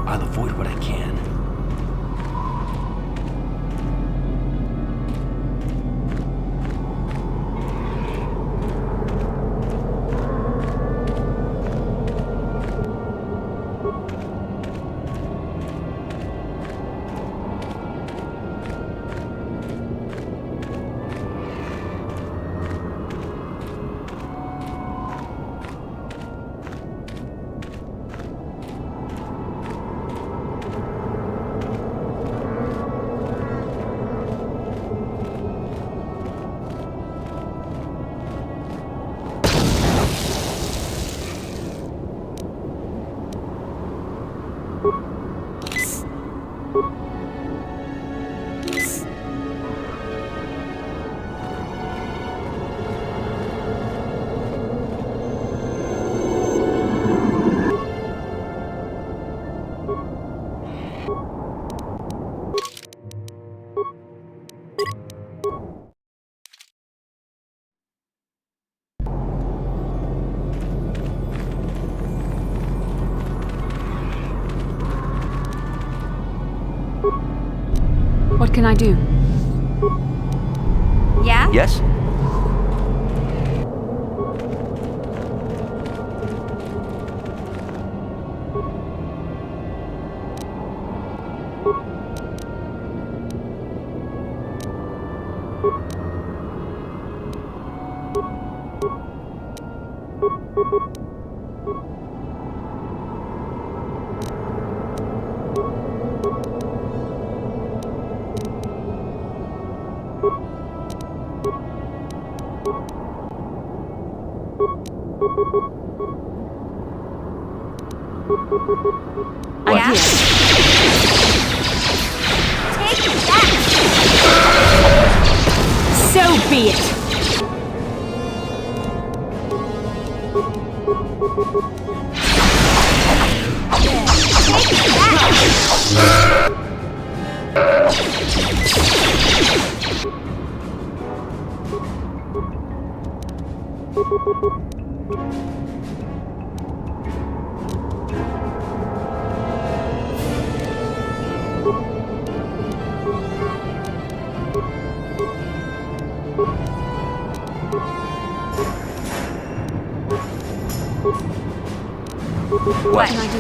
I'll avoid what I can. What can I do? Yeah? Yes? Yeah? Take that! So be it! Take that! What can I do?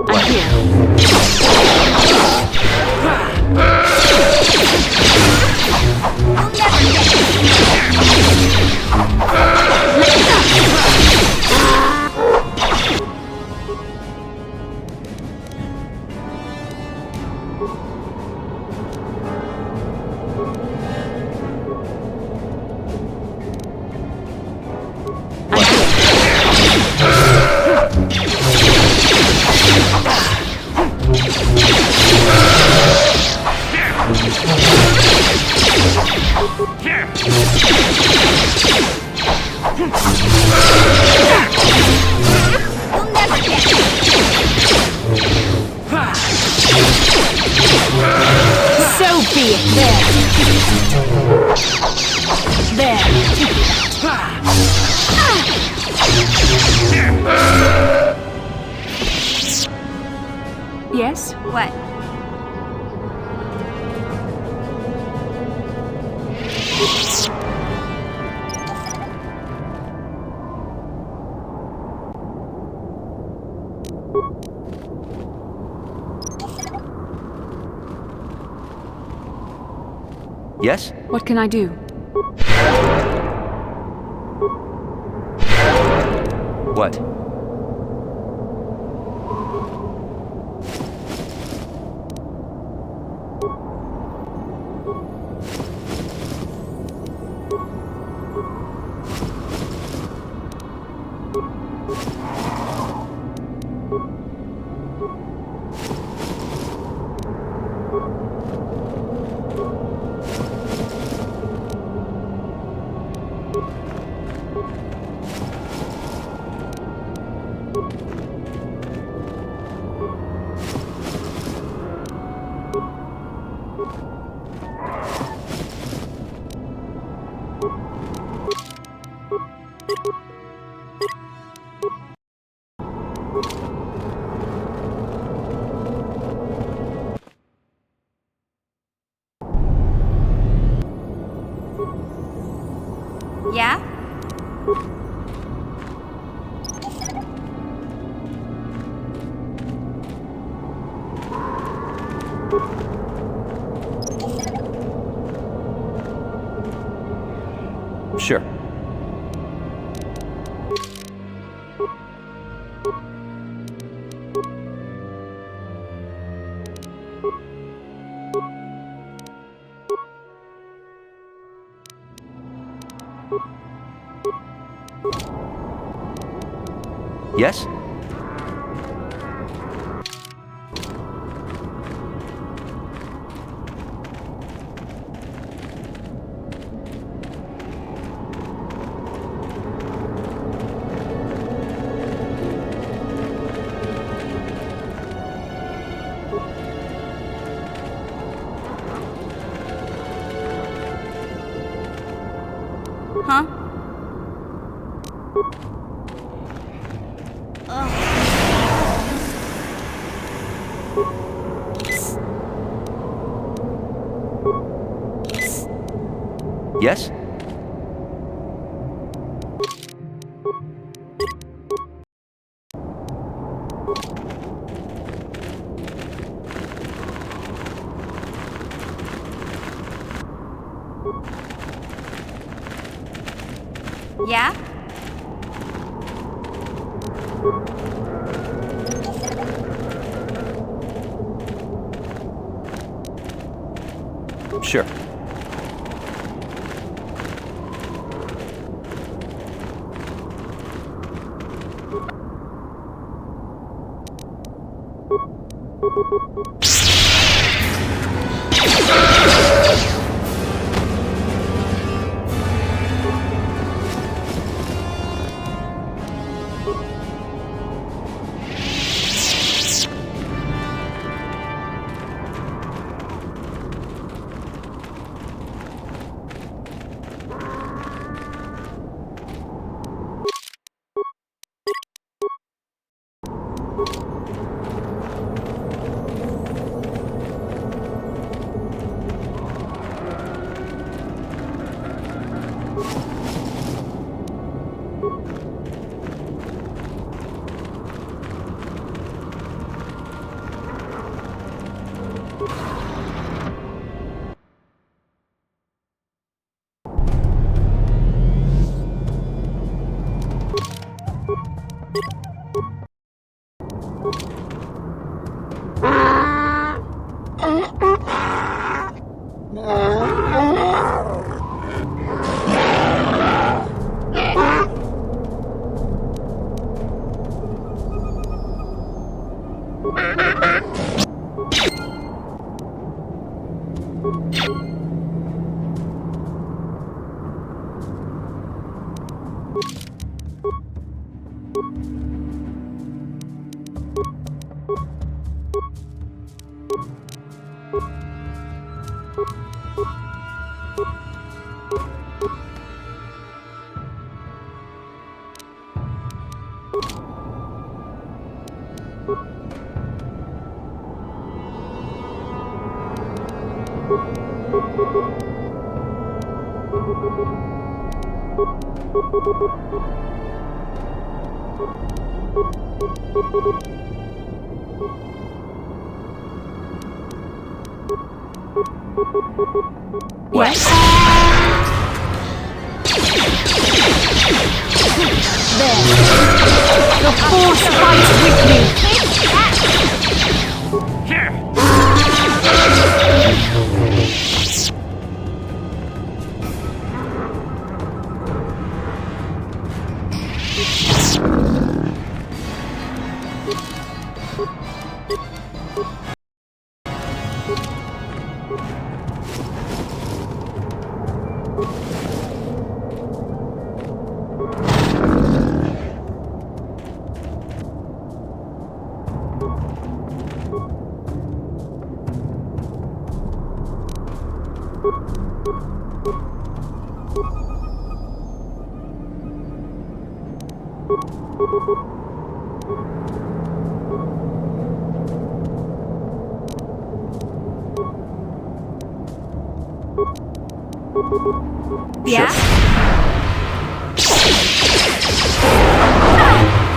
I'm here. So be it. There. There. Yes? What? Yes? What can I do? What? Yeah? Sure. Yes? Huh? Ugh. Yes? Yeah? Sure. What? Yes. There. The force fights with me. Yeah?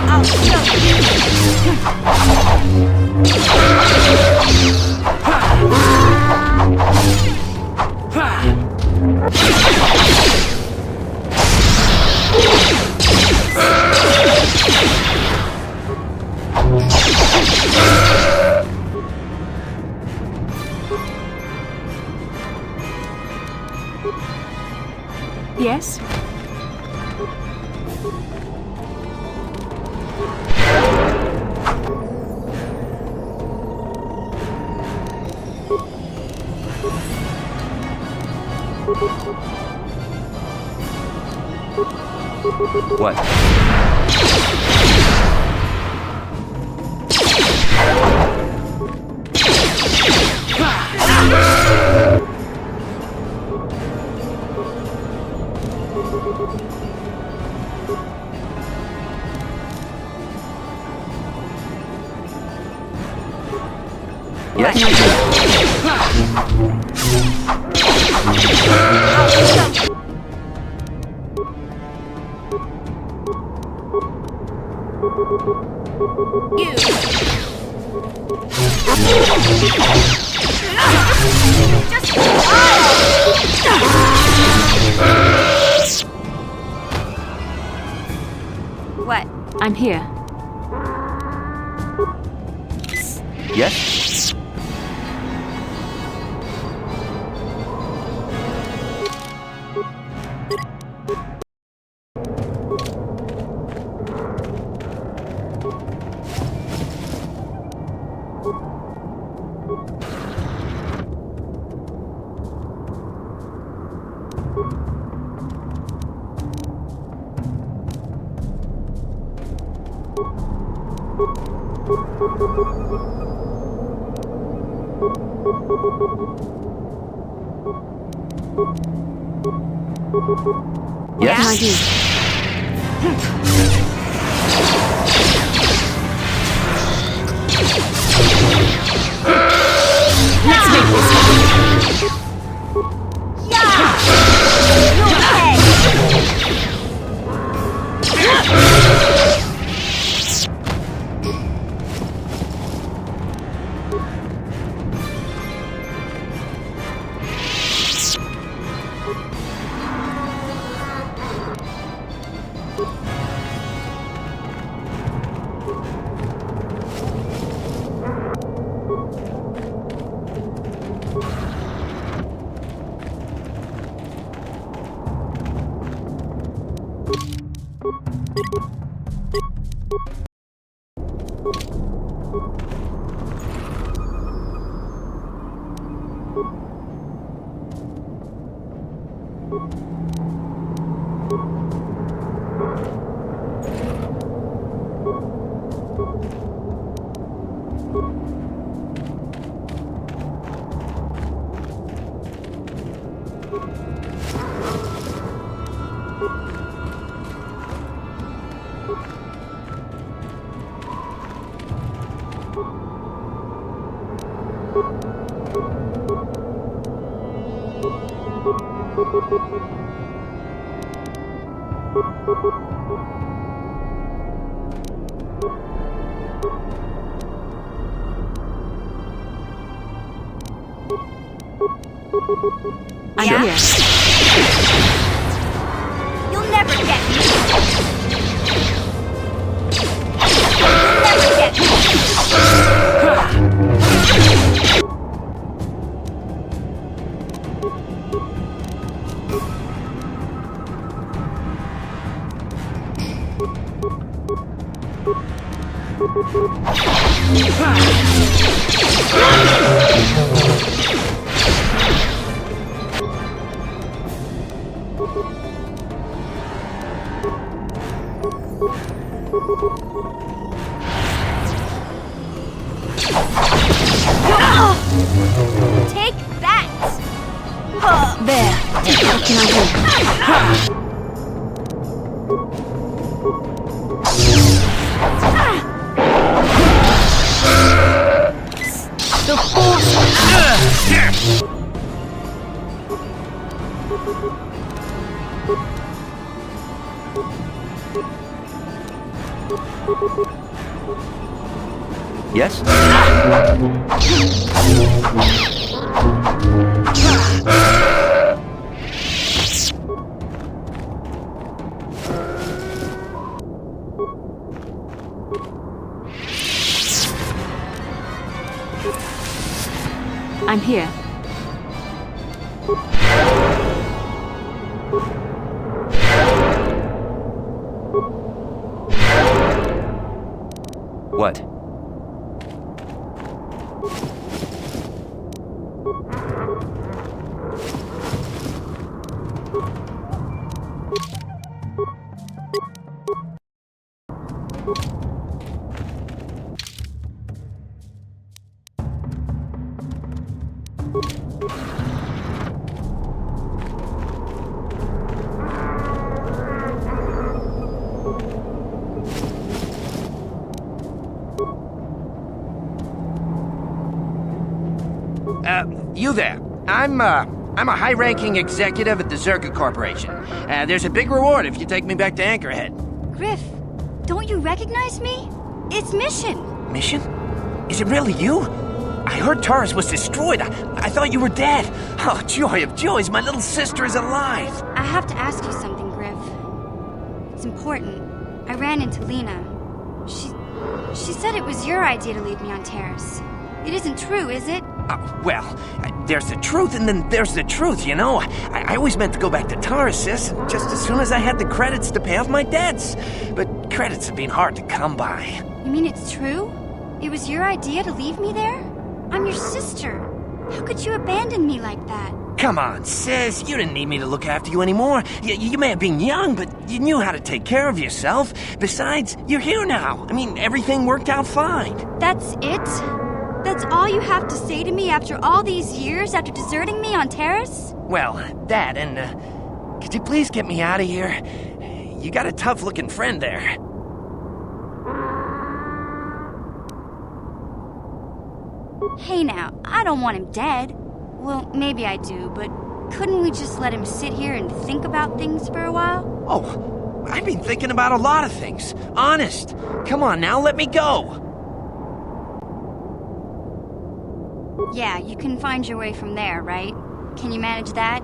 I'll show Yes. What? Yes? What? I'm here. Yes? What can I do? Let's make this happen. I'm Yeah? here. You'll never get me. You'll never get me. Take that! There. What can I do? The force. Yes? I'm here. What? You there. I'm a high-ranking executive at the Zerka Corporation. There's a big reward if you take me back to Anchorhead. Griff, don't you recognize me? It's Mission. Mission? Is it really you? I heard Taurus was destroyed. I thought you were dead. Oh, joy of joys, my little sister is alive. I have to ask you something, Griff. It's important. I ran into Lena. She said it was your idea to leave me on Terrace. It isn't true, is it? Well, there's the truth and then there's the truth, you know? I always meant to go back to Taurus, sis, just as soon as I had the credits to pay off my debts. But credits have been hard to come by. You mean it's true? It was your idea to leave me there? I'm your sister. How could you abandon me like that? Come on, sis, you didn't need me to look after you anymore. You may have been young, but you knew how to take care of yourself. Besides, you're here now. I mean, everything worked out fine. That's it? That's all you have to say to me after all these years, after deserting me on Terrace? Well, that and, could you please get me out of here? You got a tough-looking friend there. Hey now, I don't want him dead. Well, maybe I do, but couldn't we just let him sit here and think about things for a while? Oh, I've been thinking about a lot of things. Honest. Come on now, let me go. Yeah, you can find your way from there, right? Can you manage that?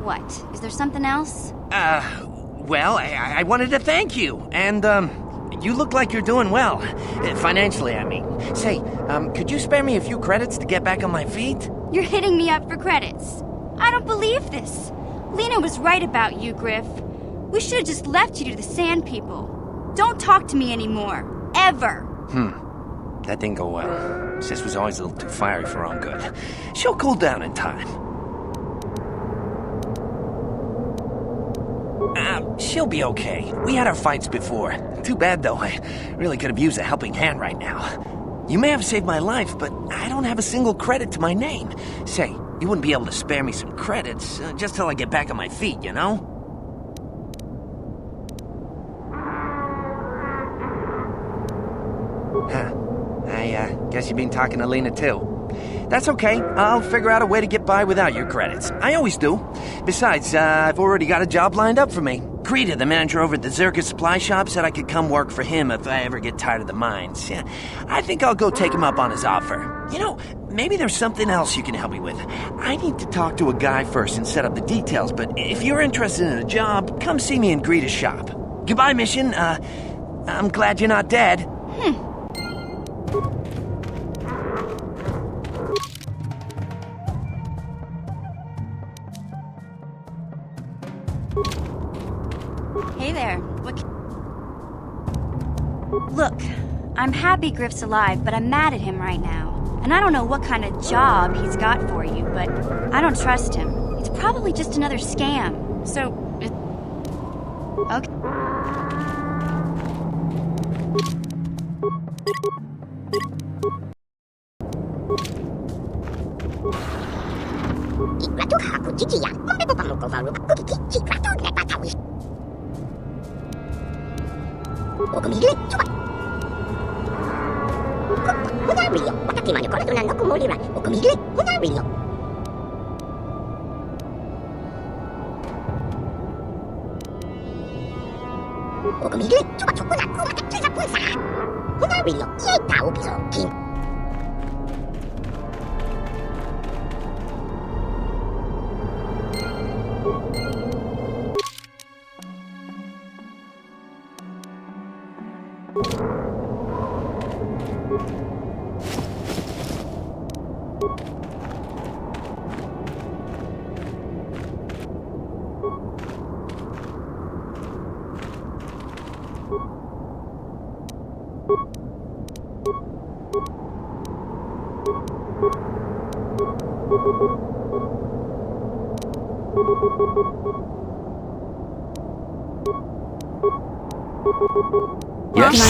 What? Is there something else? Well, I wanted to thank you, and, you look like you're doing well. Financially, I mean. Say, could you spare me a few credits to get back on my feet? You're hitting me up for credits. I don't believe this. Lena was right about you, Griff. We should have just left you to the Sand People. Don't talk to me anymore. Ever. That didn't go well. Sis was always a little too fiery for her own good. She'll cool down in time. She'll be okay. We had our fights before. Too bad, though. I really could have used a helping hand right now. You may have saved my life, but I don't have a single credit to my name. Say, you wouldn't be able to spare me some credits, just till I get back on my feet, you know? Huh. I guess you've been talking to Lena, too. That's okay. I'll figure out a way to get by without your credits. I always do. Besides, I've already got a job lined up for me. Greta, the manager over at the Zirkus supply shop, said I could come work for him if I ever get tired of the mines. Yeah, I think I'll go take him up on his offer. You know, maybe there's something else you can help me with. I need to talk to a guy first and set up the details, but if you're interested in a job, come see me in Greta's shop. Goodbye, Mission. I'm glad you're not dead. Hey there. Look, I'm happy Griff's alive, but I'm mad at him right now. And I don't know what kind of job he's got for you, but I don't trust him. It's probably just another scam. So, okay. What can I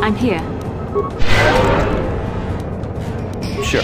I'm here. Sure.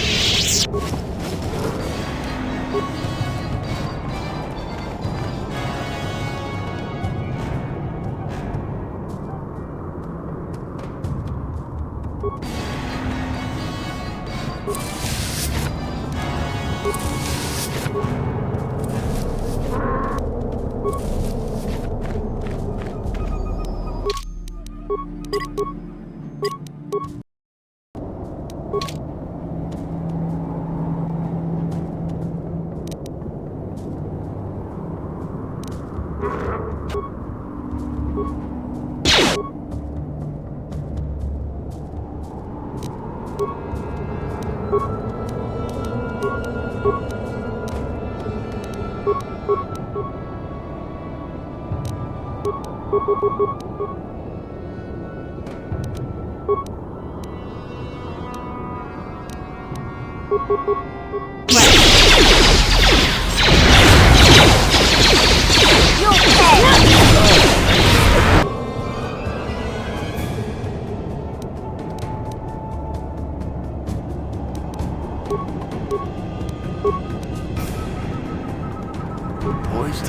Boys,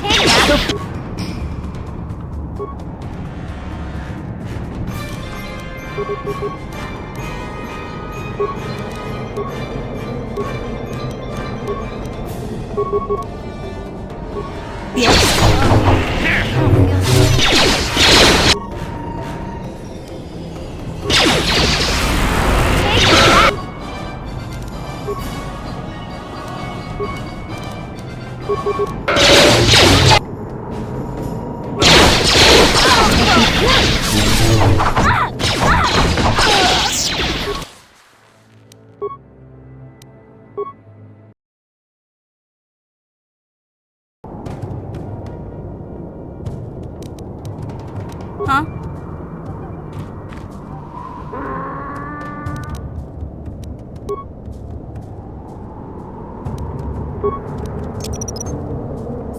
Huh?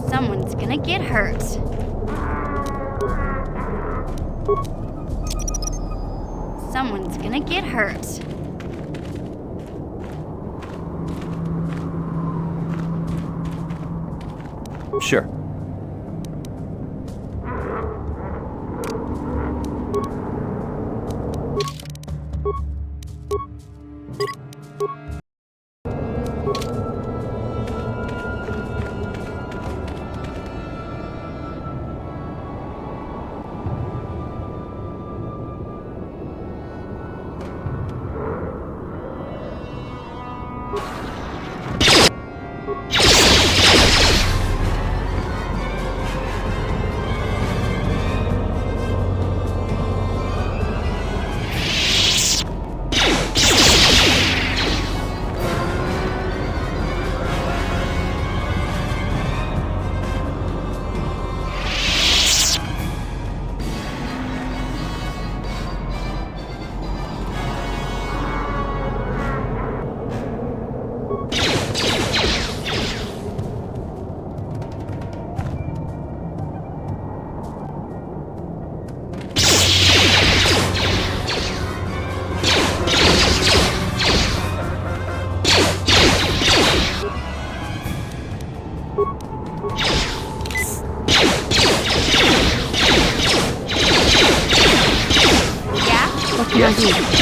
Someone's gonna get hurt. Someone's gonna get hurt. Sure. What can I do?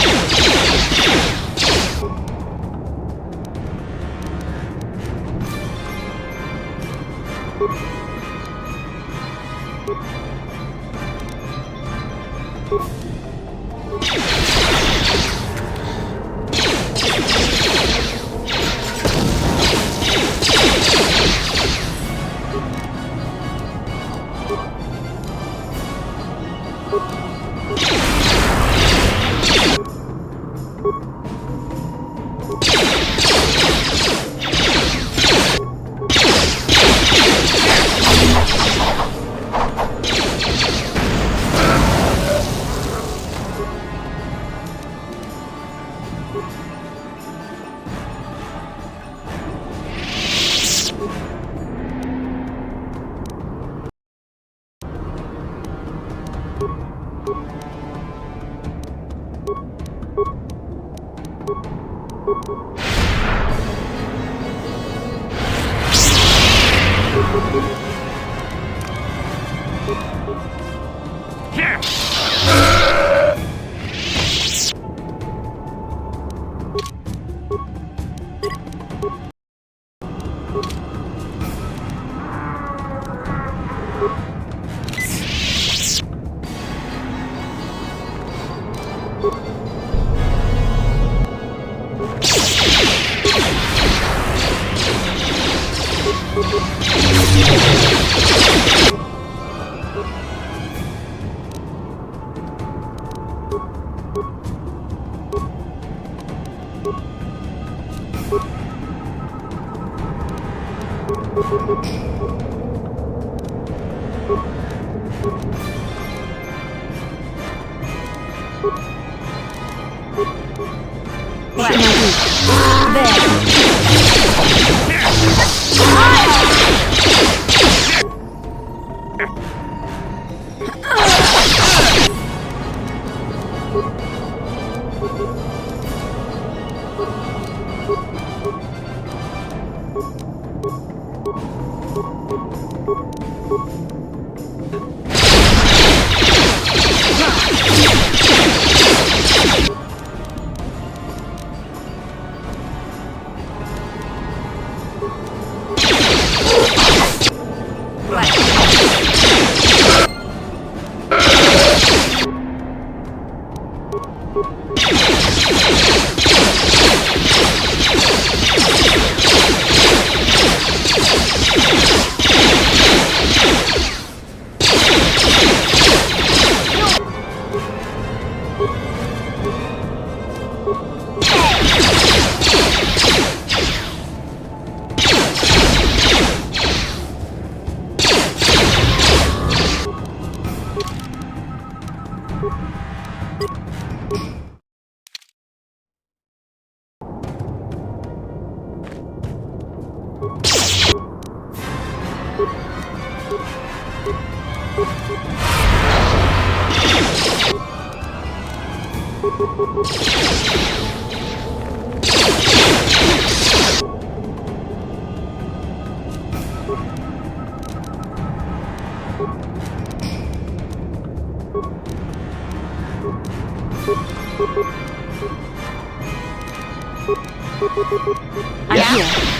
I'm here.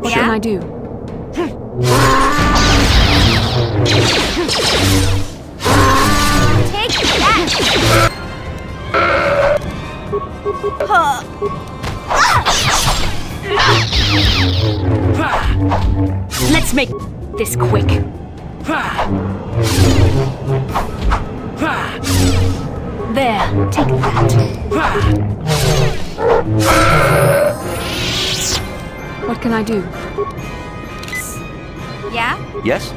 What can I do? Take that! Let's make this quick. There, take that. What can I do? Yeah? Yes?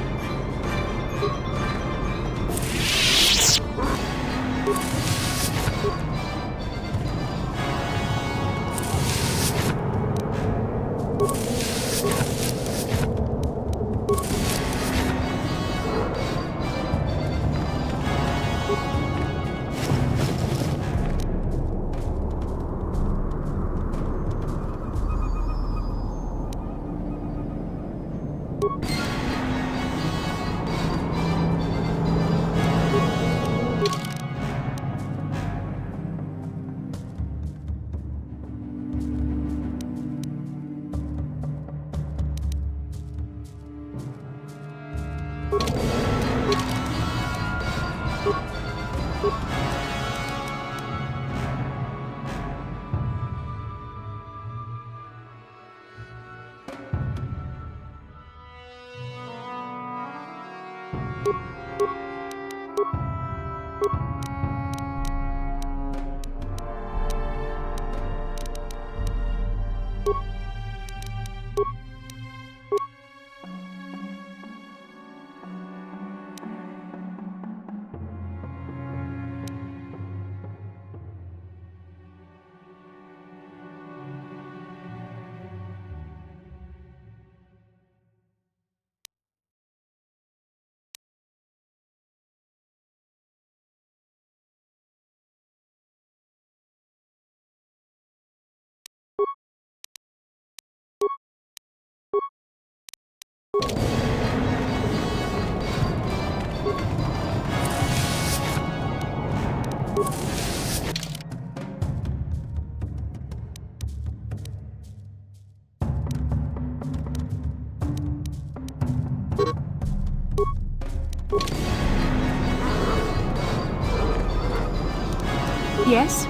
Yes?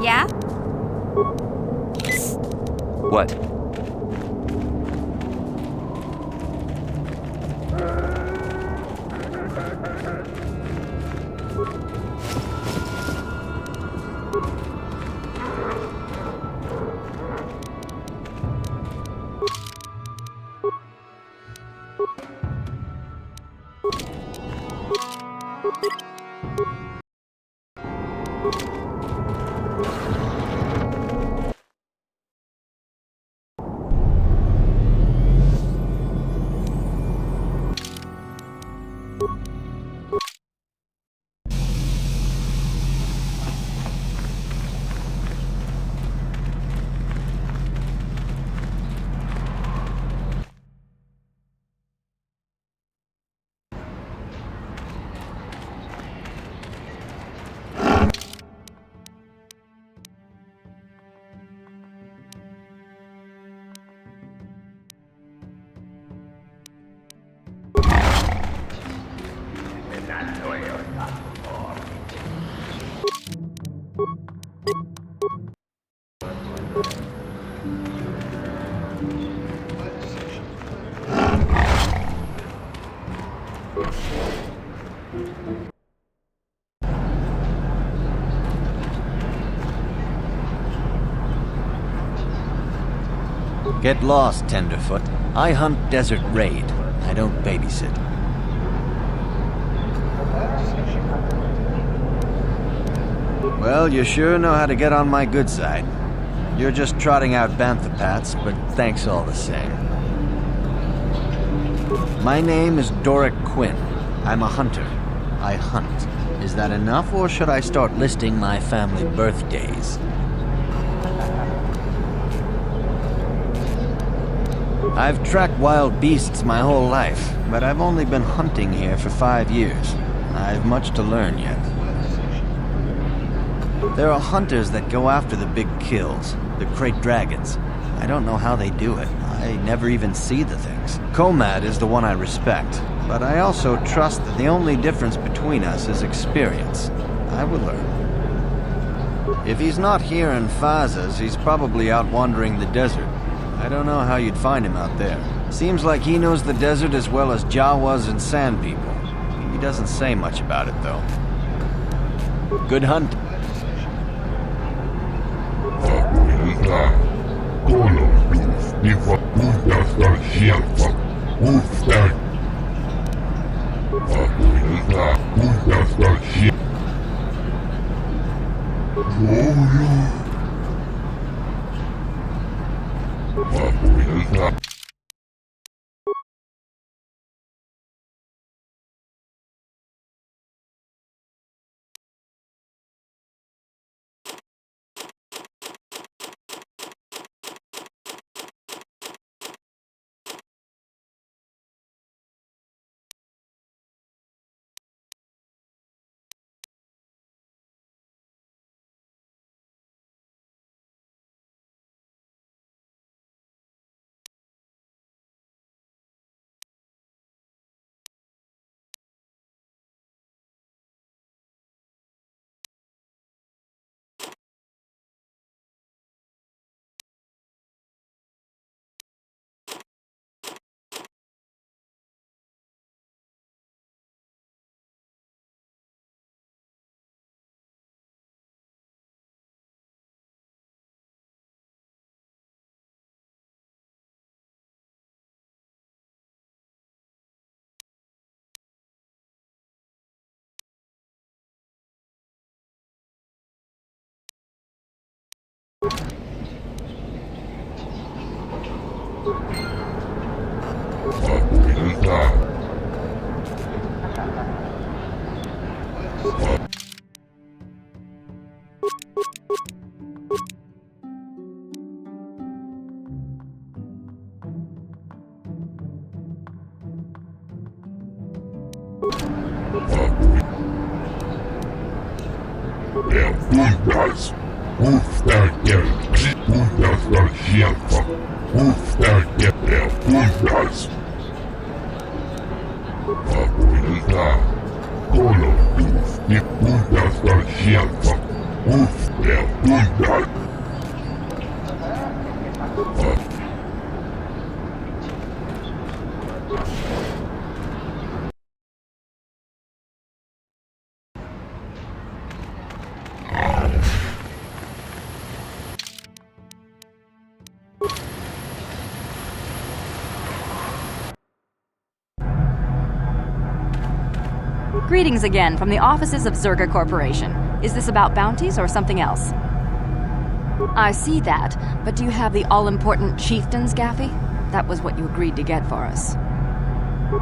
Yeah? What? Get lost, Tenderfoot. I hunt Desert Raid. I don't babysit. Well, you sure know how to get on my good side. You're just trotting out banthopats, but thanks all the same. My name is Doric Quinn. I'm a hunter. I hunt. Is that enough, or should I start listing my family birthdays? I've tracked wild beasts my whole life, but I've only been hunting here for 5 years. I've much to learn yet. There are hunters that go after the big kills, the crate dragons. I don't know how they do it. I never even see the things. Komad is the one I respect, but I also trust that the only difference between us is experience. I will learn. If he's not here in Fazas, he's probably out wandering the desert. I don't know how you'd find him out there. Seems like he knows the desert as well as Jawas and Sand People. He doesn't say much about it, though. Good hunt. Greetings again from the offices of Zerga Corporation. Is this about bounties or something else? I see that, but do you have the all-important chieftains, Gaffy? That was what you agreed to get for us.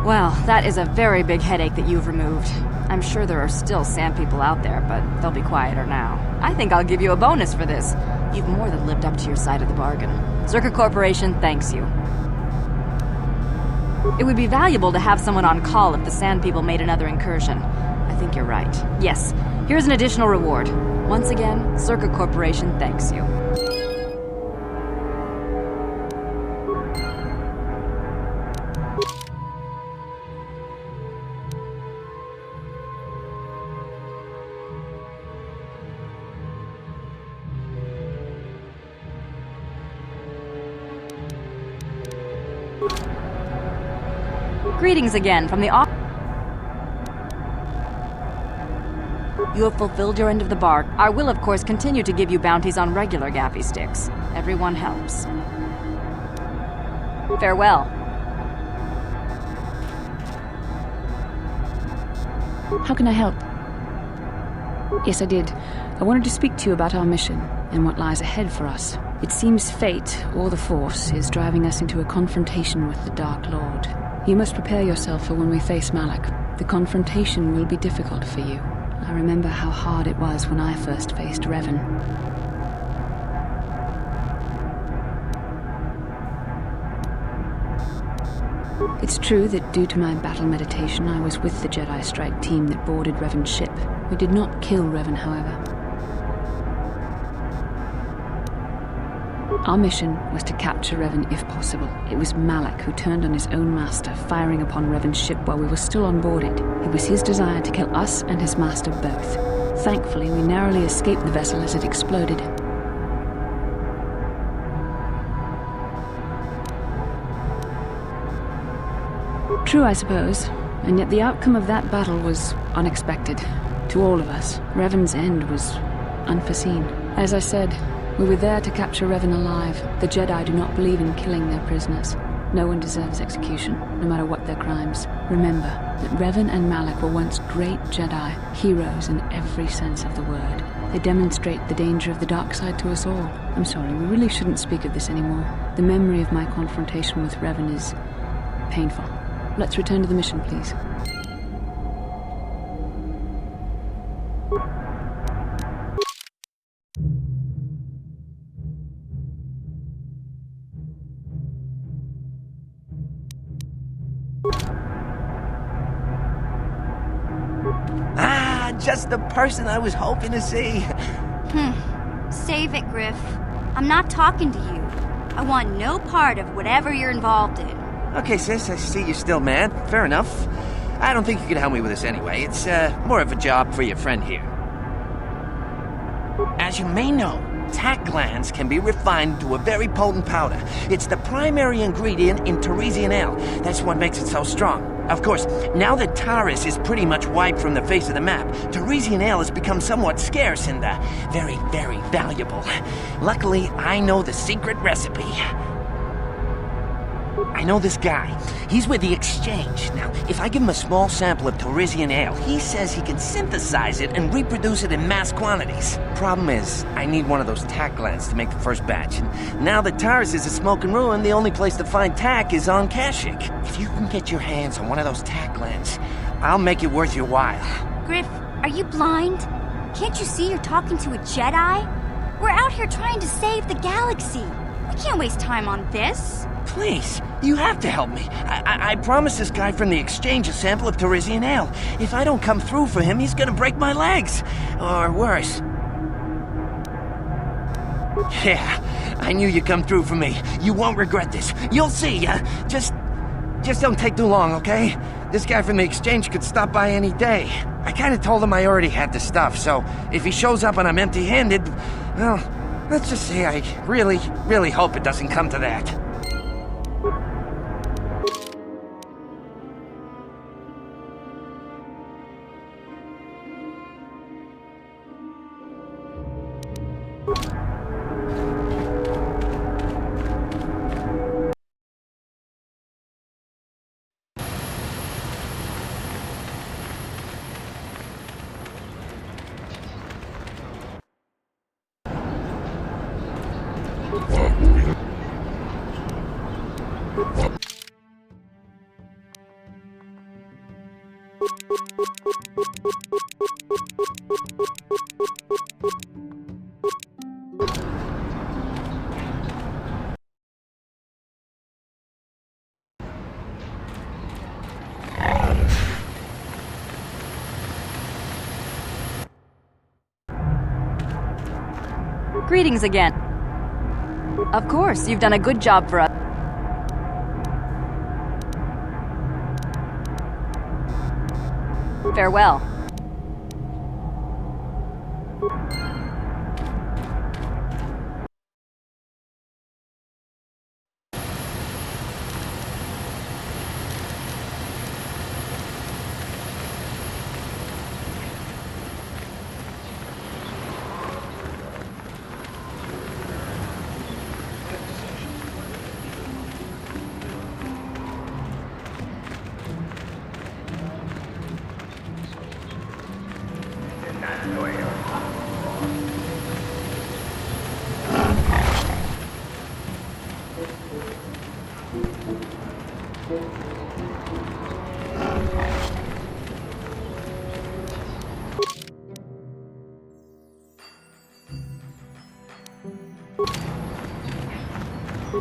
Well, that is a very big headache that you've removed. I'm sure there are still Sand People out there, but they'll be quieter now. I think I'll give you a bonus for this. You've more than lived up to your side of the bargain. Zerga Corporation thanks you. It would be valuable to have someone on call if the Sand People made another incursion. I think you're right. Yes, here's an additional reward. Once again, Zerga Corporation thanks you. Greetings again from the off. You have fulfilled your end of the bargain. I will, of course, continue to give you bounties on regular gaffy sticks. Everyone helps. Farewell. How can I help? Yes, I did. I wanted to speak to you about our mission and what lies ahead for us. It seems fate, or the Force, is driving us into a confrontation with the Dark Lord. You must prepare yourself for when we face Malak. The confrontation will be difficult for you. I remember how hard it was when I first faced Revan. It's true that due to my battle meditation, I was with the Jedi Strike team that boarded Revan's ship. We did not kill Revan, however. Our mission was to capture Revan if possible. It was Malak who turned on his own master, firing upon Revan's ship while we were still on board it. It was his desire to kill us and his master both. Thankfully, we narrowly escaped the vessel as it exploded. True, I suppose, and yet the outcome of that battle was unexpected. To all of us, Revan's end was unforeseen. As I said, we were there to capture Revan alive. The Jedi do not believe in killing their prisoners. No one deserves execution, no matter what their crimes. Remember that Revan and Malak were once great Jedi, heroes in every sense of the word. They demonstrate the danger of the dark side to us all. I'm sorry, we really shouldn't speak of this anymore. The memory of my confrontation with Revan is painful. Let's return to the mission, please. Just the person I was hoping to see. Save it, Griff. I'm not talking to you. I want no part of whatever you're involved in. Okay, sis, I see you're still mad. Fair enough. I don't think you can help me with this anyway. It's more of a job for your friend here. As you may know, tack glands can be refined to a very potent powder. It's the primary ingredient in Teresian ale. That's what makes it so strong. Of course, now that Taris is pretty much wiped from the face of the map, Teresian ale has become somewhat scarce and very, very valuable. Luckily, I know the secret recipe. I know this guy. He's with the Exchange. Now, if I give him a small sample of Teresian ale, he says he can synthesize it and reproduce it in mass quantities. Problem is, I need one of those tack glands to make the first batch. And now that Taris is a smoking ruin, the only place to find tack is on Kashyyyk. If you can get your hands on one of those tack glands, I'll make it worth your while. Griff, are you blind? Can't you see you're talking to a Jedi? We're out here trying to save the galaxy. We can't waste time on this. Please, you have to help me. I promised this guy from the Exchange a sample of Teresian ale. If I don't come through for him, he's gonna break my legs. Or worse. Yeah, I knew you'd come through for me. You won't regret this. You'll see. Just don't take too long, okay? This guy from the Exchange could stop by any day. I kinda told him I already had the stuff, so if he shows up and I'm empty-handed, well, let's just say I really, really hope it doesn't come to that. Greetings again. Of course, you've done a good job for us. Farewell.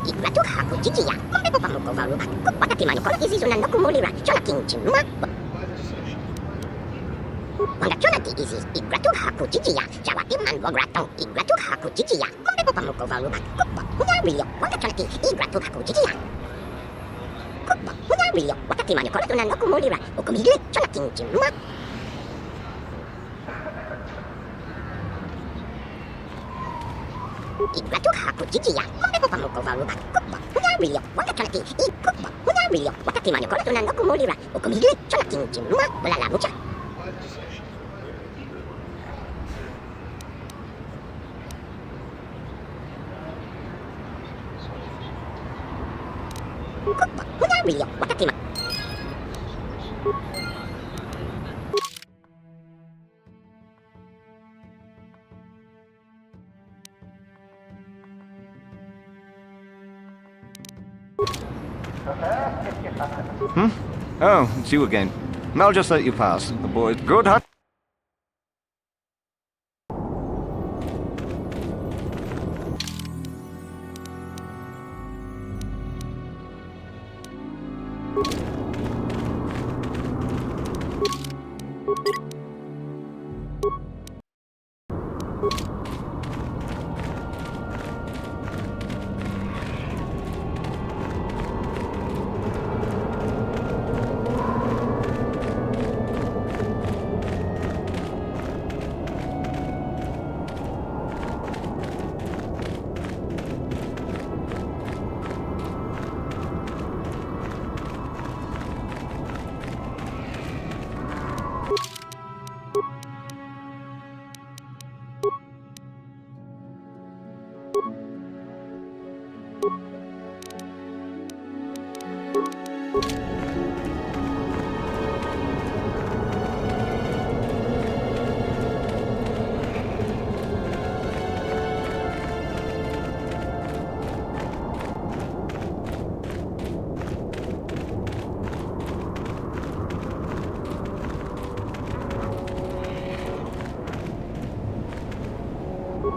Igratuhaku Jijiya, Mombepo Pamuko Varuba, Wakati Manukoro Izi Zuna Nokumolira, Jonakin Jimma. Wanda Jonati Izi, Igratuhaku Jijiya, Jawati Man Wograton, Igratuhaku Jijiya, Mombepo Pamuko Varuba, Hunario, Wanda Jonati, Igratuhaku Jijiya. Hunario, Wakati Manukoro Zuna Nokumolira, Okumile, Jonakin Jimma. Igratuhaku Jijiya, Mombepo Pamuko Varuba, Hunario, Wanda Jonati, Hunario, Wakati Manukoro Zuna Nokumolira, Okumile, Jonakin Jimma, Walala Mucha. Hunario, Wakati Man. Oh, it's you again. I'll just let you pass. The boy's good, huh?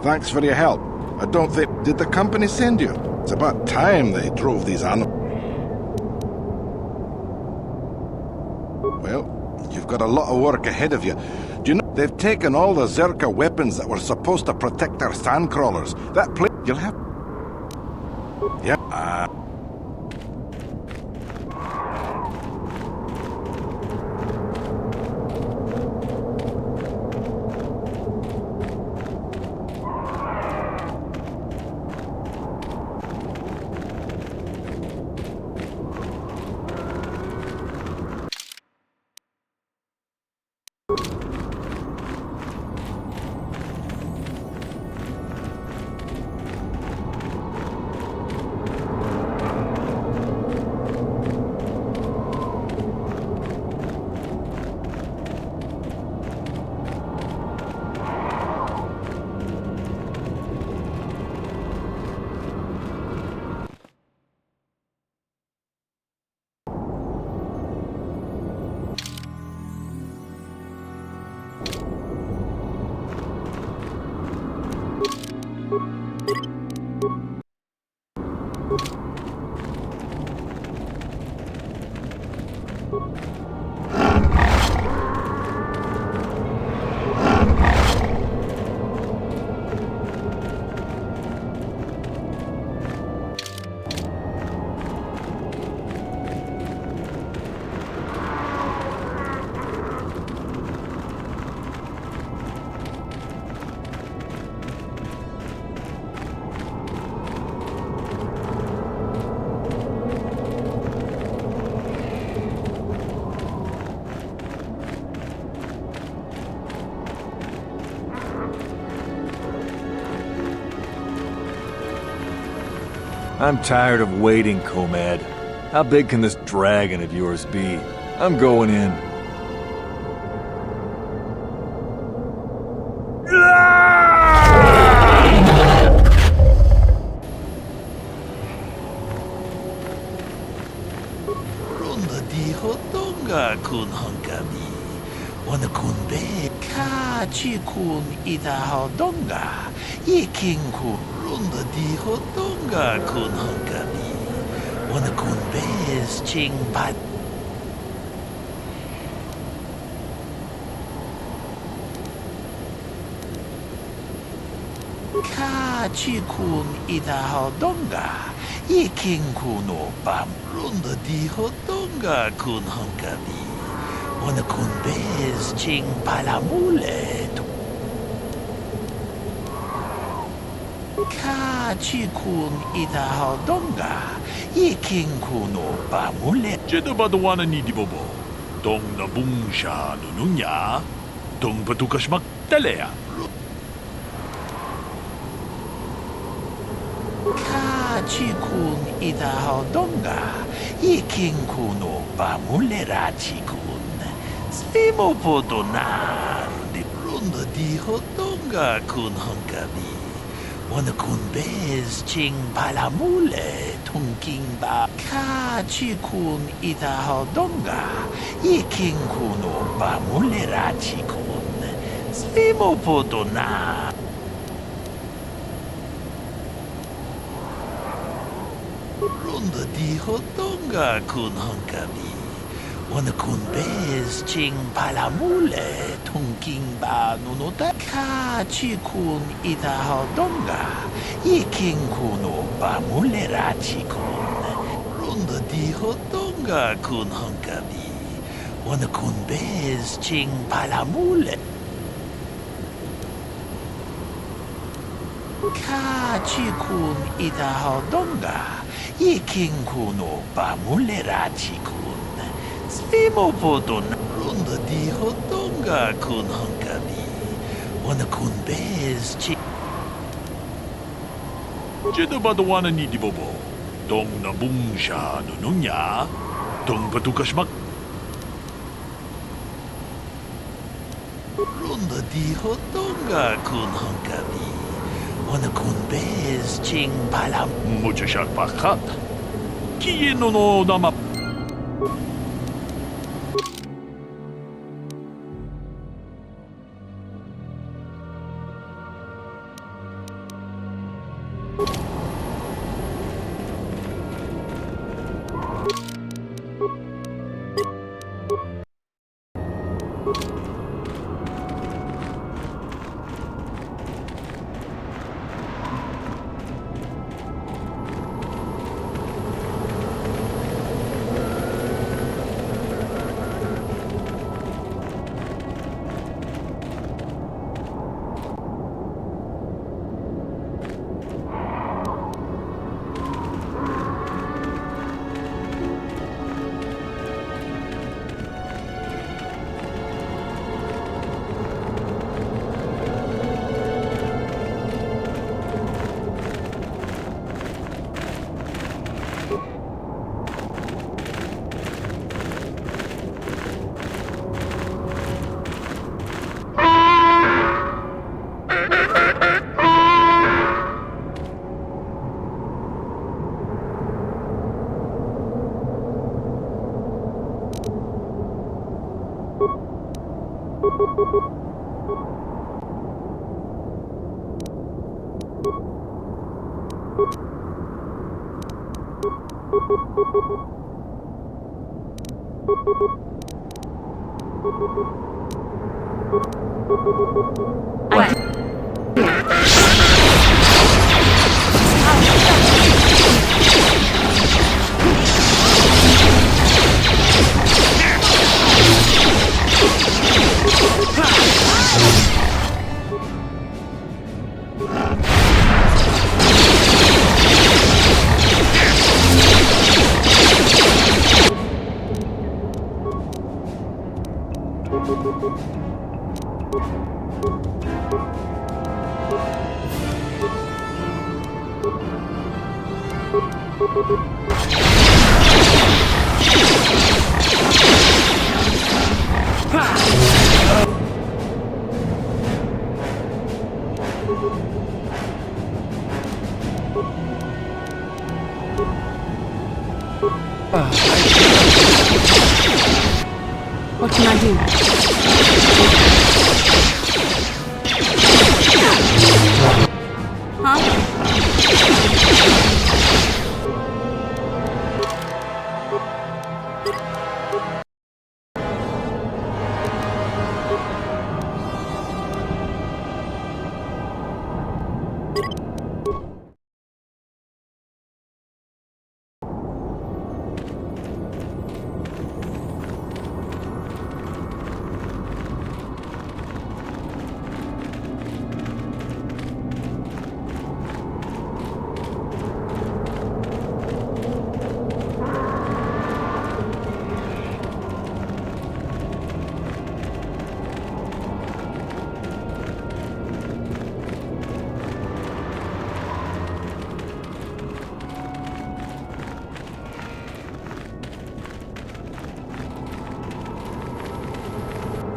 Thanks for your help. I don't think... Did the company send you? It's about time they drove these animals. Well, you've got a lot of work ahead of you. Do you know, they've taken all the Zerka weapons that were supposed to protect our sandcrawlers. That place... You'll have... Yeah, I'm tired of waiting, Comad. How big can this dragon of yours be? I'm going in. kami. Wana kun be ka chi kun ida hodonga. Iking kun runda di hodonga kun kami. Wana kun bez ching pat. Ka chi kun ida hodonga. Iking kuno bam runda di hodonga kun kami. Wana kun bez ching palamule. Ka chi kun ida hodonga. Iking kuno bamule. Jedabadawana ni Dibobo. Dong na bungsha nununya. Dong patukas magtalea. Ka chi kun ida hodonga. Iking kuno bamule rachi kun. Spimo podonar. Di runda di hodonga kun kami. Wana kun bez ching palamule tungking ba. Ka chi kun ida hodonga. Iking kuno bamule rachi kun. Spimo podonar. Runda di hodonga kun kami. Wana kun bez ching palamule tungking ba nunota. Ka chi kun ida hodonga. Iking kuno bamule rachi kun. Runda di hodonga kun kami. Wana kun bez ching palamule. Ka chi kun ida hodonga. Iking kuno bamule rachi kun. Spimo podon runda di hodonga kun kami. Wana kun bez chi. Jedabadawana ni Dibobo. Dong na bungsha nununya. Dong patukas mag... Runda di hodonga kun kami. Wana kun bez ching palam. Muchashak pakat. Kieno no nama... What can I do do.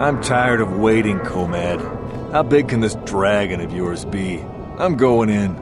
I'm tired of waiting, Comad. How big can this dragon of yours be? I'm going in.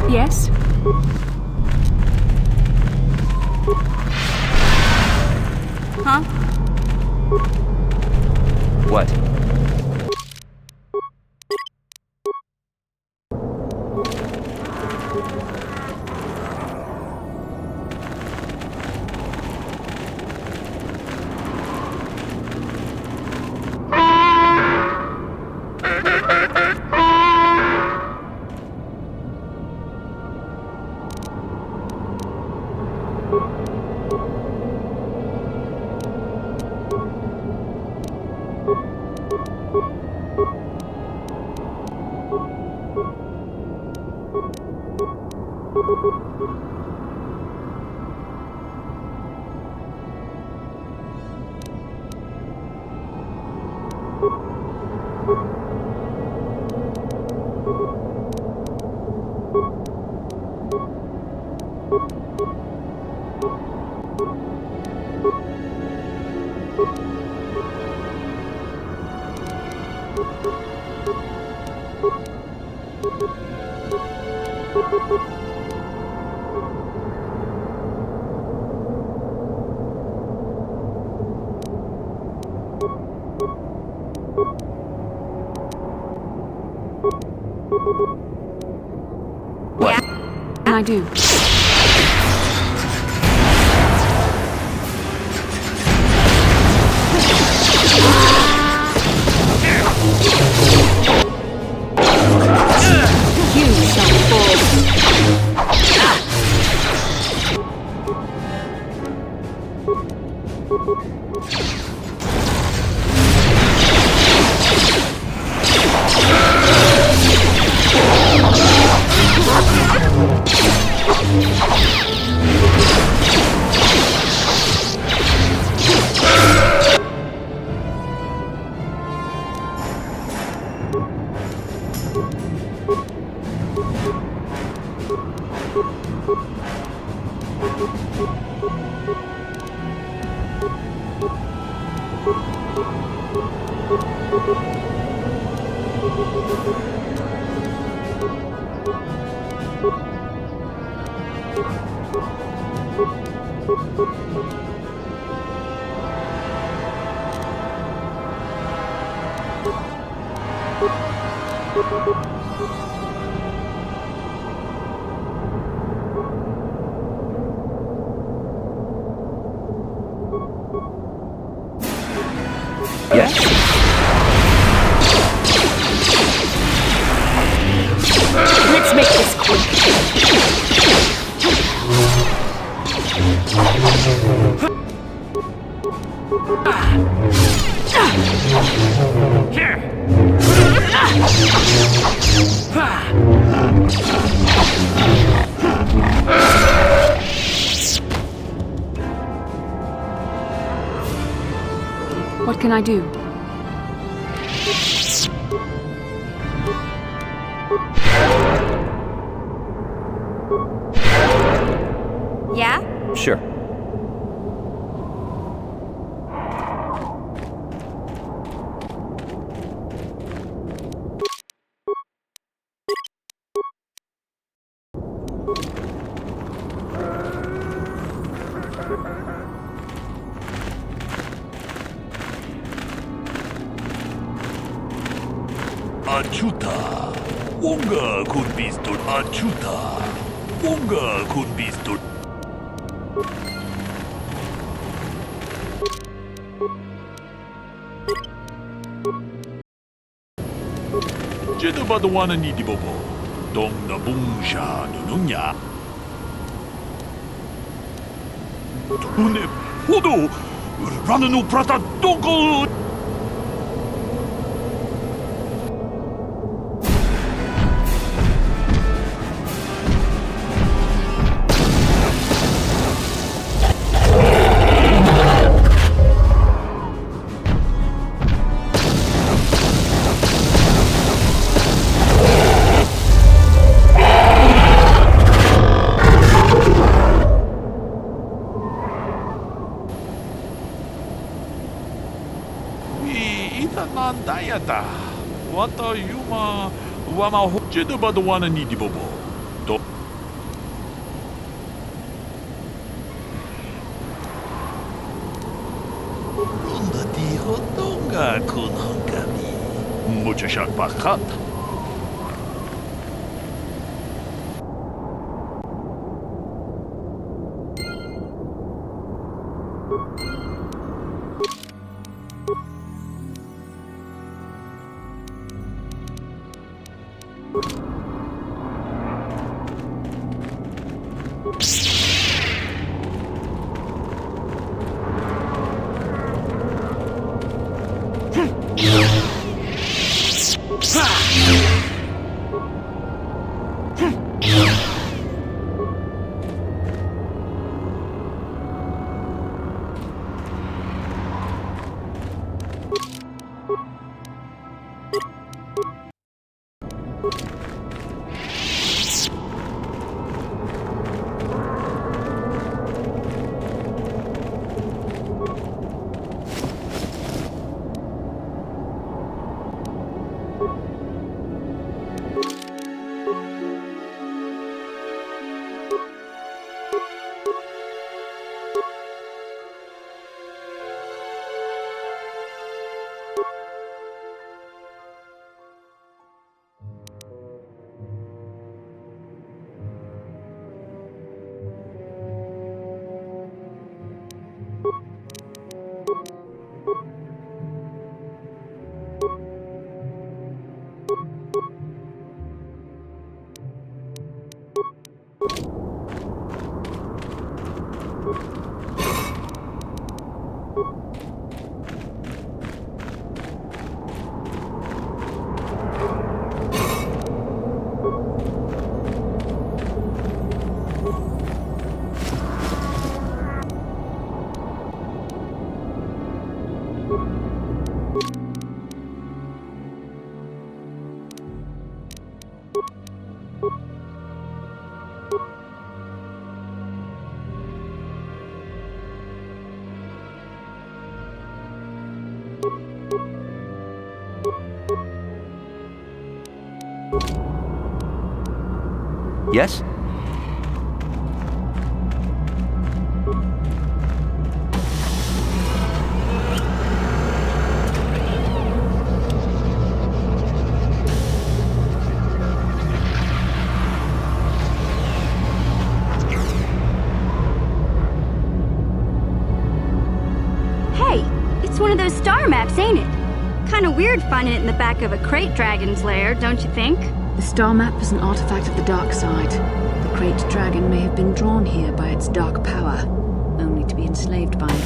Yes? Huh? What? What? I do. You shall Yes? Let's make this quick. What can I do? Yeah? Sure. Achuta. Wonga kun bistul achuta. Wonga kun bistul. Jeda badwana ni di bobo. Dong na bungsha nununya. Tune podo. Rananu prata dongol. Dayata. Wata yuma wama hojeda badwana ni di bobo. Do Runda di hodonga kun hongami. mucha shak bakat. Yes? finding it in the back of a crate dragon's lair, don't you think? The star map is an artifact of the dark side. The Great Dragon may have been drawn here by its dark power, only to be enslaved by it.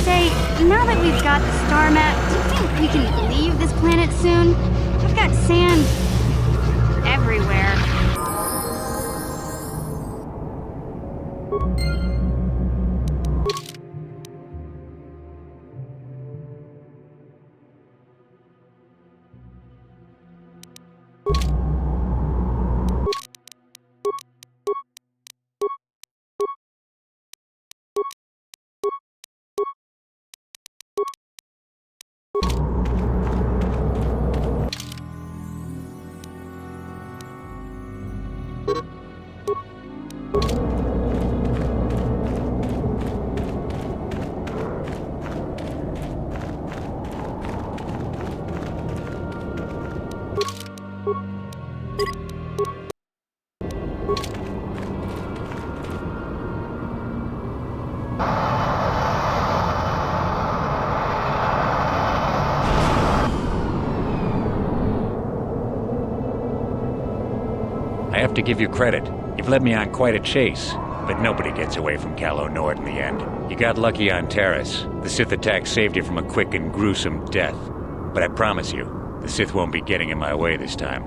Say, now that we've got the star map, do you think we can leave this planet soon? I've got sand everywhere. I have to give you credit. You've led me on quite a chase, but nobody gets away from Calo Nord in the end. You got lucky on Terrace. The Sith attack saved you from a quick and gruesome death. But I promise you, the Sith won't be getting in my way this time.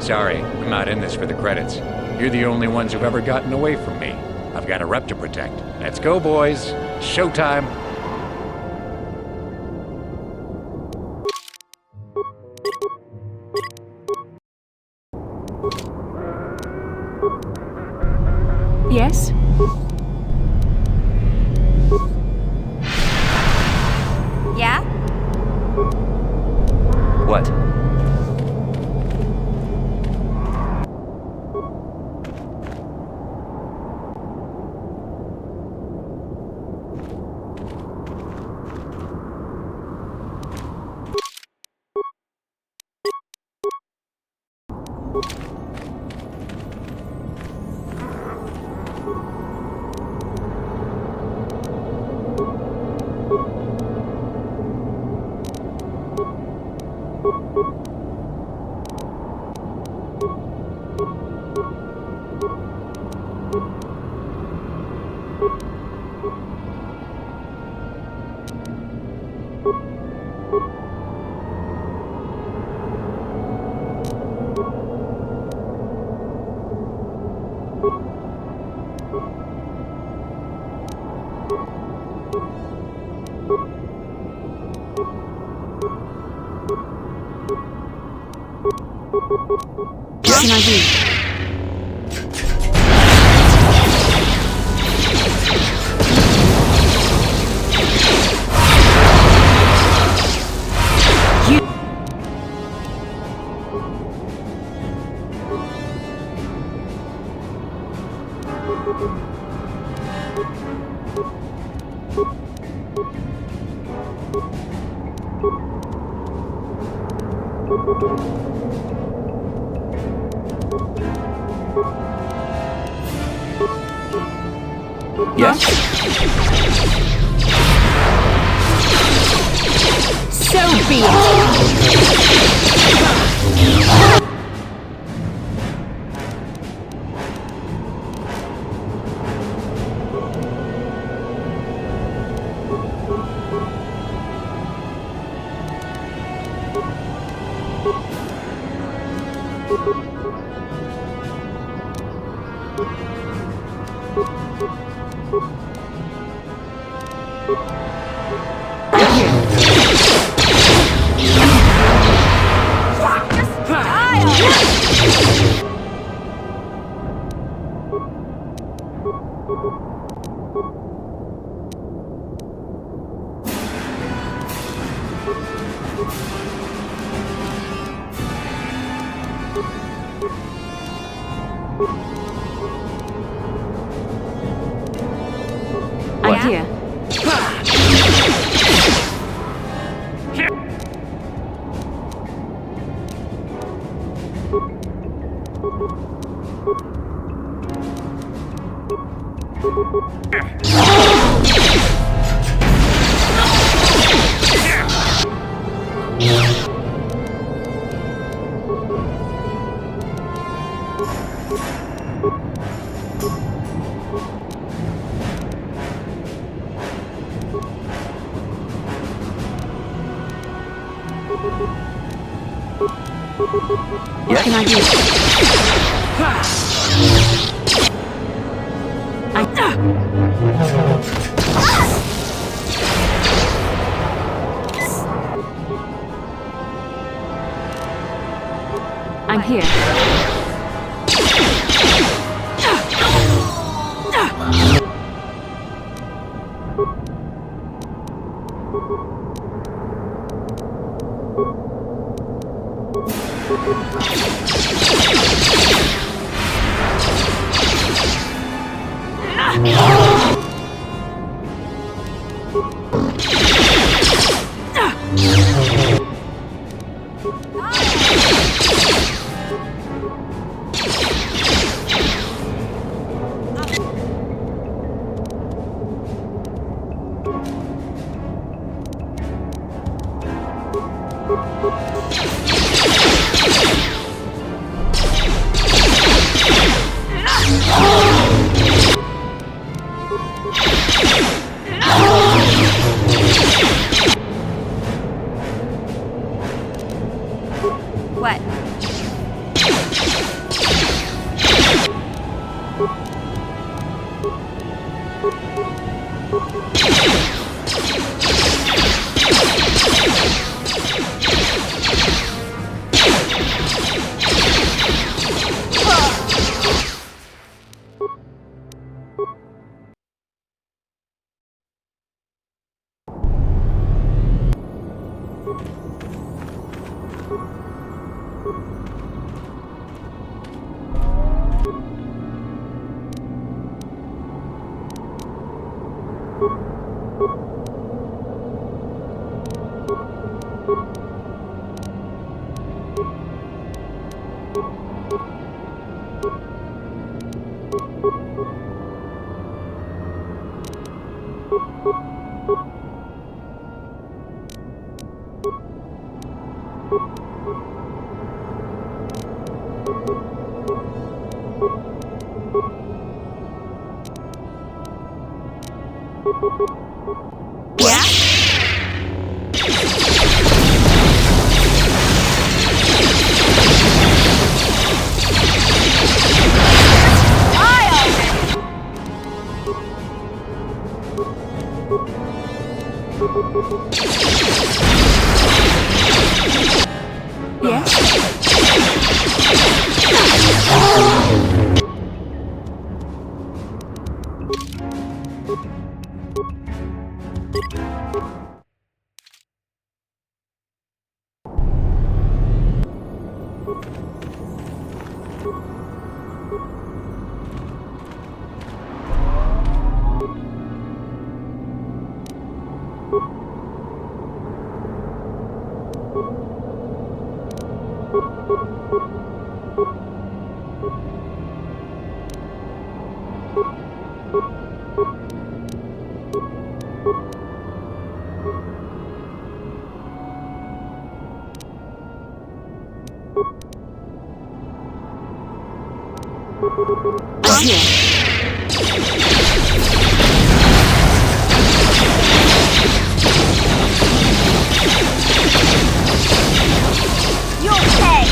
Sorry, I'm not in this for the credits. You're the only ones who've ever gotten away from me. I've got a rep to protect. Let's go, boys. Showtime. Yes? Yeah? What? What can I do? Yes? So be it! Idea. What can I do? I'm here. What? I'm here. You'll pay!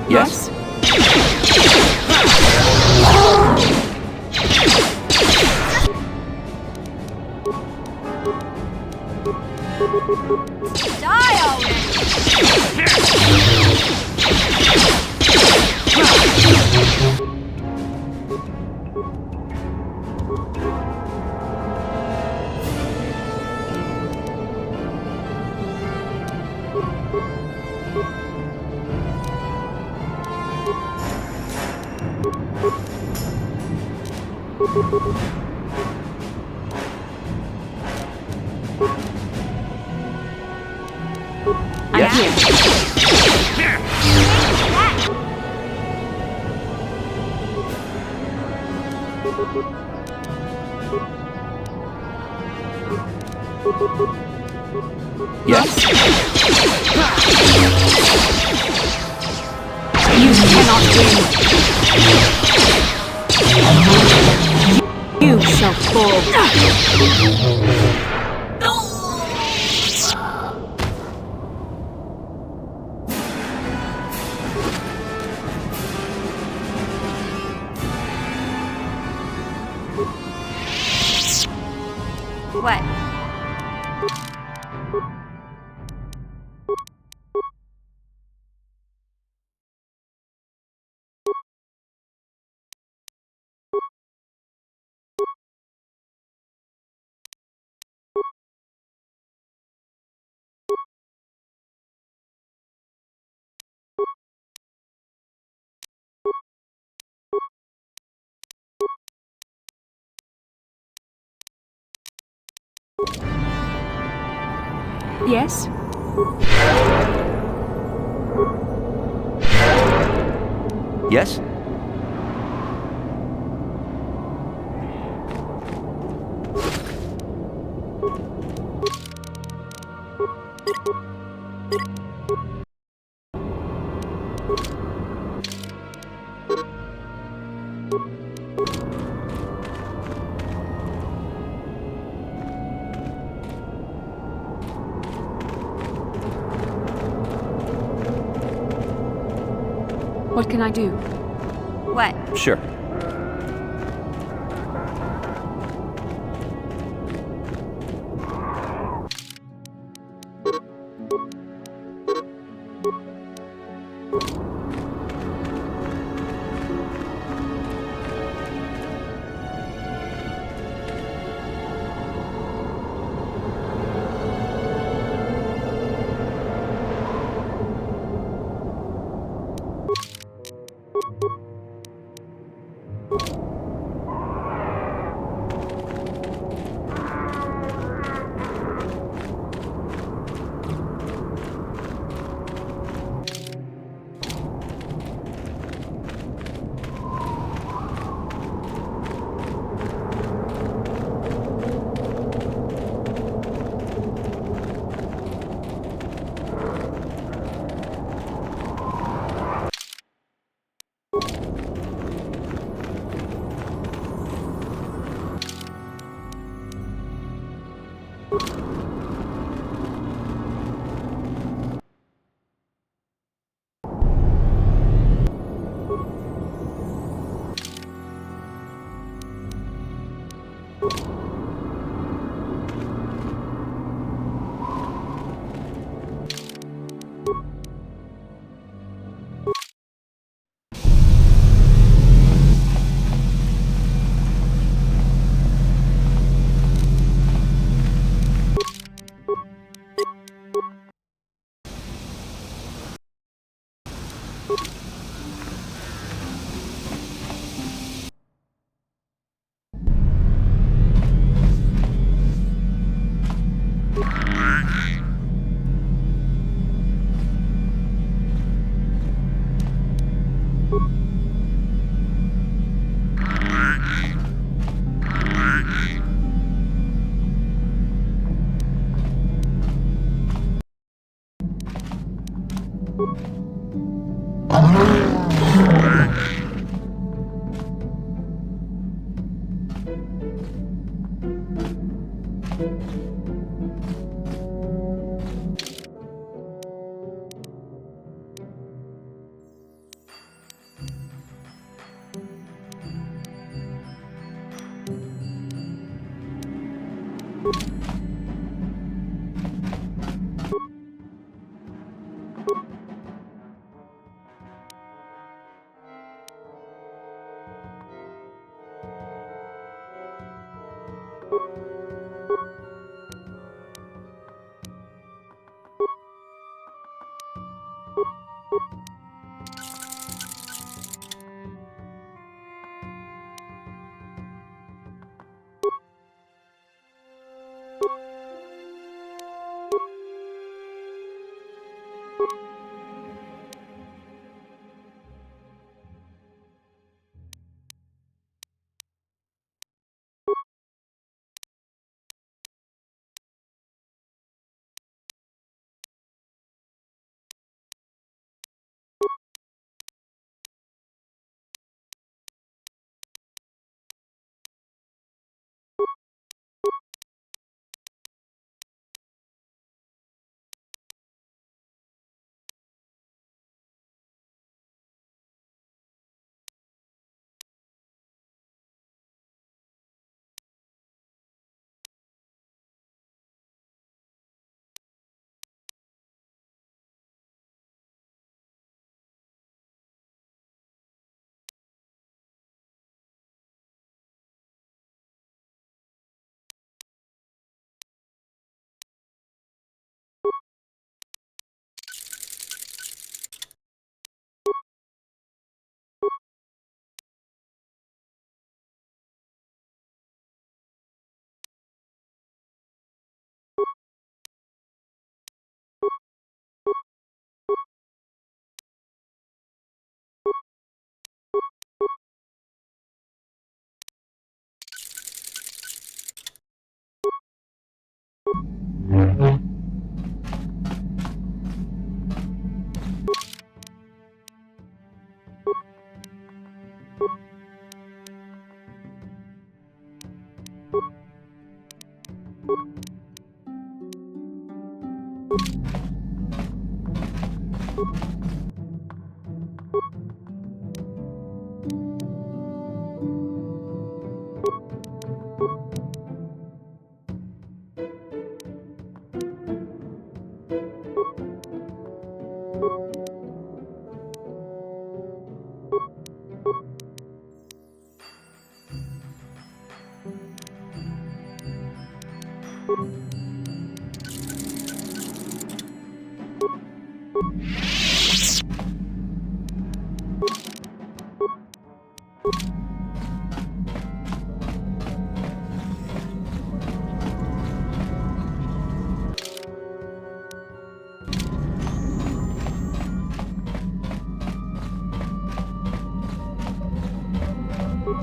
Yes? Die Yes? You cannot win. You shall fall. What? Yes? Yes? What can I do? What? Sure.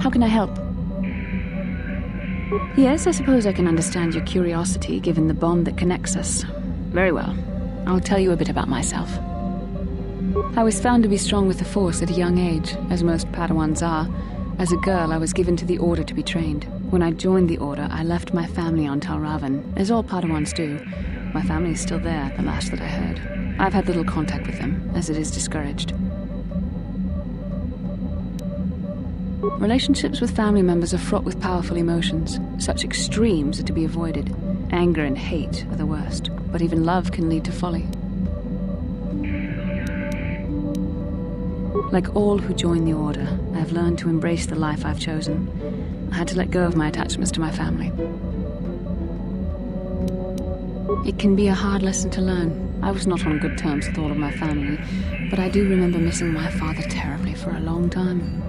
How can I help? Yes, I suppose I can understand your curiosity, given the bond that connects us. Very well. I'll tell you a bit about myself. I was found to be strong with the Force at a young age, as most Padawans are. As a girl, I was given to the Order to be trained. When I joined the Order, I left my family on Tal Ravan, as all Padawans do. My family is still there, the last that I heard. I've had little contact with them, as it is discouraged. Relationships with family members are fraught with powerful emotions. Such extremes are to be avoided. Anger and hate are the worst, but even love can lead to folly. Like all who join the Order, I have learned to embrace the life I've chosen. I had to let go of my attachments to my family. It can be a hard lesson to learn. I was not on good terms with all of my family, but I do remember missing my father terribly for a long time.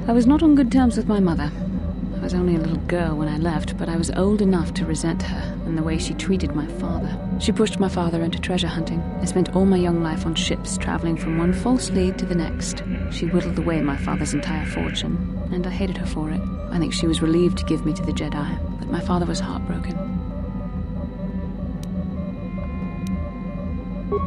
I was not on good terms with my mother. I was only a little girl when I left, but I was old enough to resent her and the way she treated my father. She pushed my father into treasure hunting. I spent all my young life on ships, traveling from one false lead to the next. She whittled away my father's entire fortune, and I hated her for it. I think she was relieved to give me to the Jedi, but my father was heartbroken.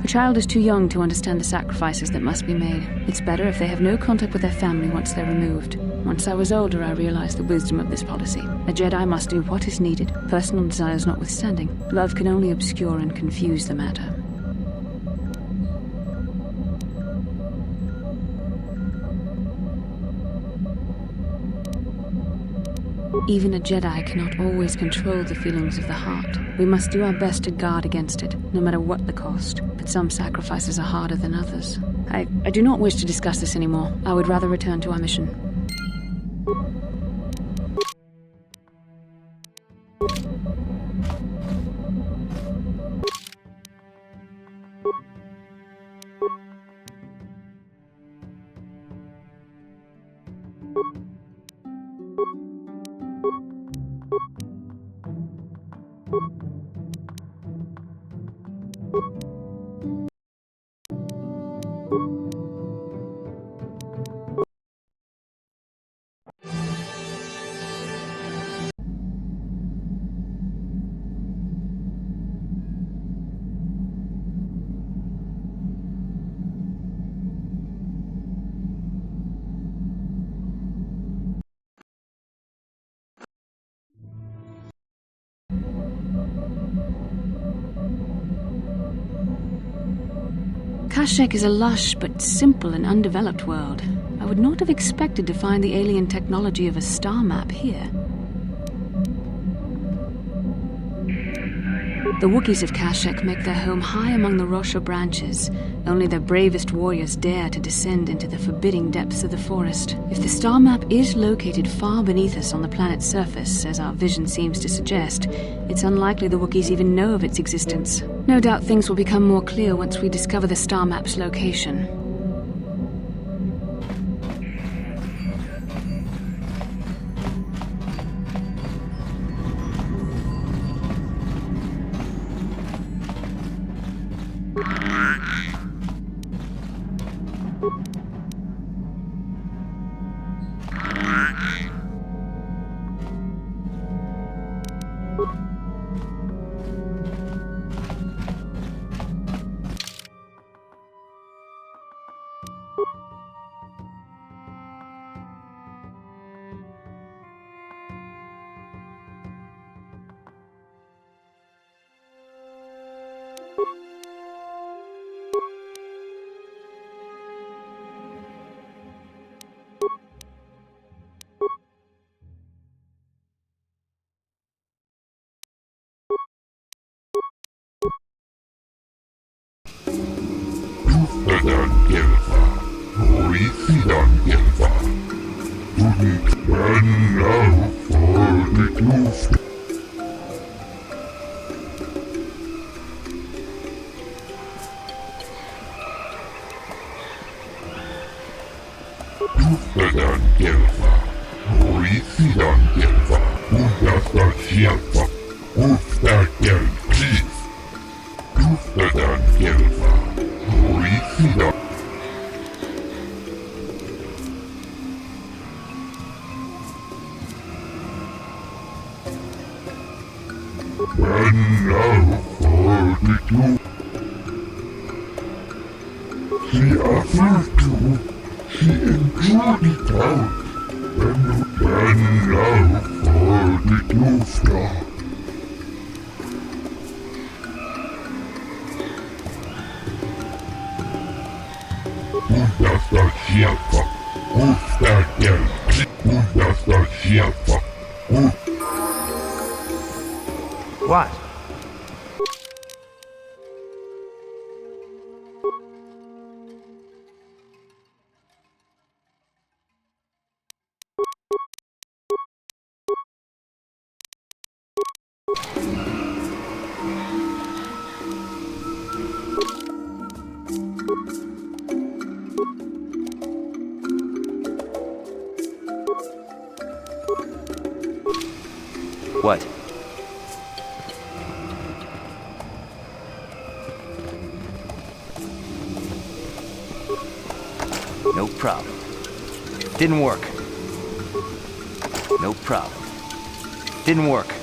A child is too young to understand the sacrifices that must be made. It's better if they have no contact with their family once they're removed. Once I was older, I realized the wisdom of this policy. A Jedi must do what is needed, personal desires notwithstanding. Love can only obscure and confuse the matter. Even a Jedi cannot always control the feelings of the heart. We must do our best to guard against it, no matter what the cost. But some sacrifices are harder than others. I do not wish to discuss this anymore. I would rather return to our mission. Kashyyyk is a lush but simple and undeveloped world. I would not have expected to find the alien technology of a star map here. The Wookiees of Kashyyyk make their home high among the Rosha branches. Only their bravest warriors dare to descend into the forbidding depths of the forest. If the star map is located far beneath us on the planet's surface, as our vision seems to suggest, it's unlikely the Wookiees even know of its existence. No doubt things will become more clear once we discover the star map's location. What? What? No problem. Didn't work. No problem. Didn't work.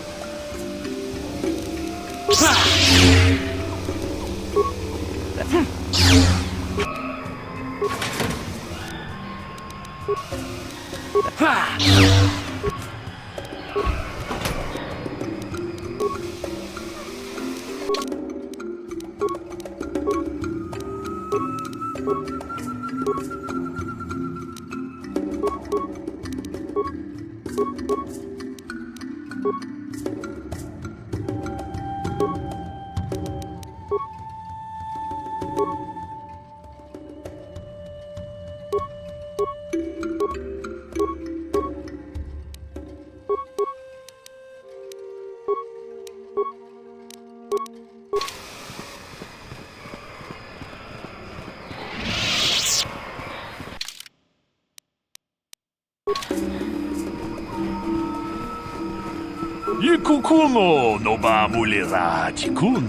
Ikukuno no ba mulera chikun.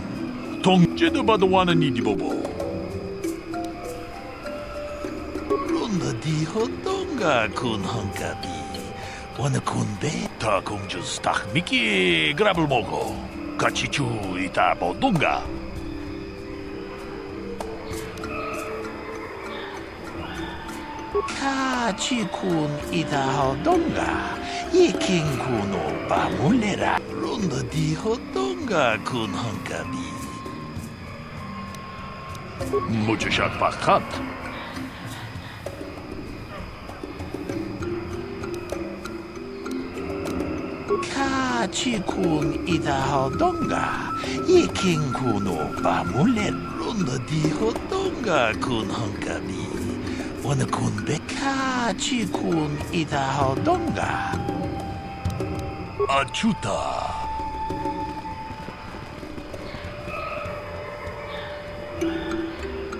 Tongjedo badawana ni dibobo. Runda di hodonga kun honkabi. Wana kun be ta kung just tak miki grabel mogo. Kachichu ita bodunga. Kachikun ita hodonga. Iking kuno ba mulera. Runda di hodonga kun honkabi. Mujashat pakat. Kachikun ita hodonga. Iking kuno ba mulera. Runda di hodonga kun honkabi. Wana kun be kachikun ita hodonga. Achuta.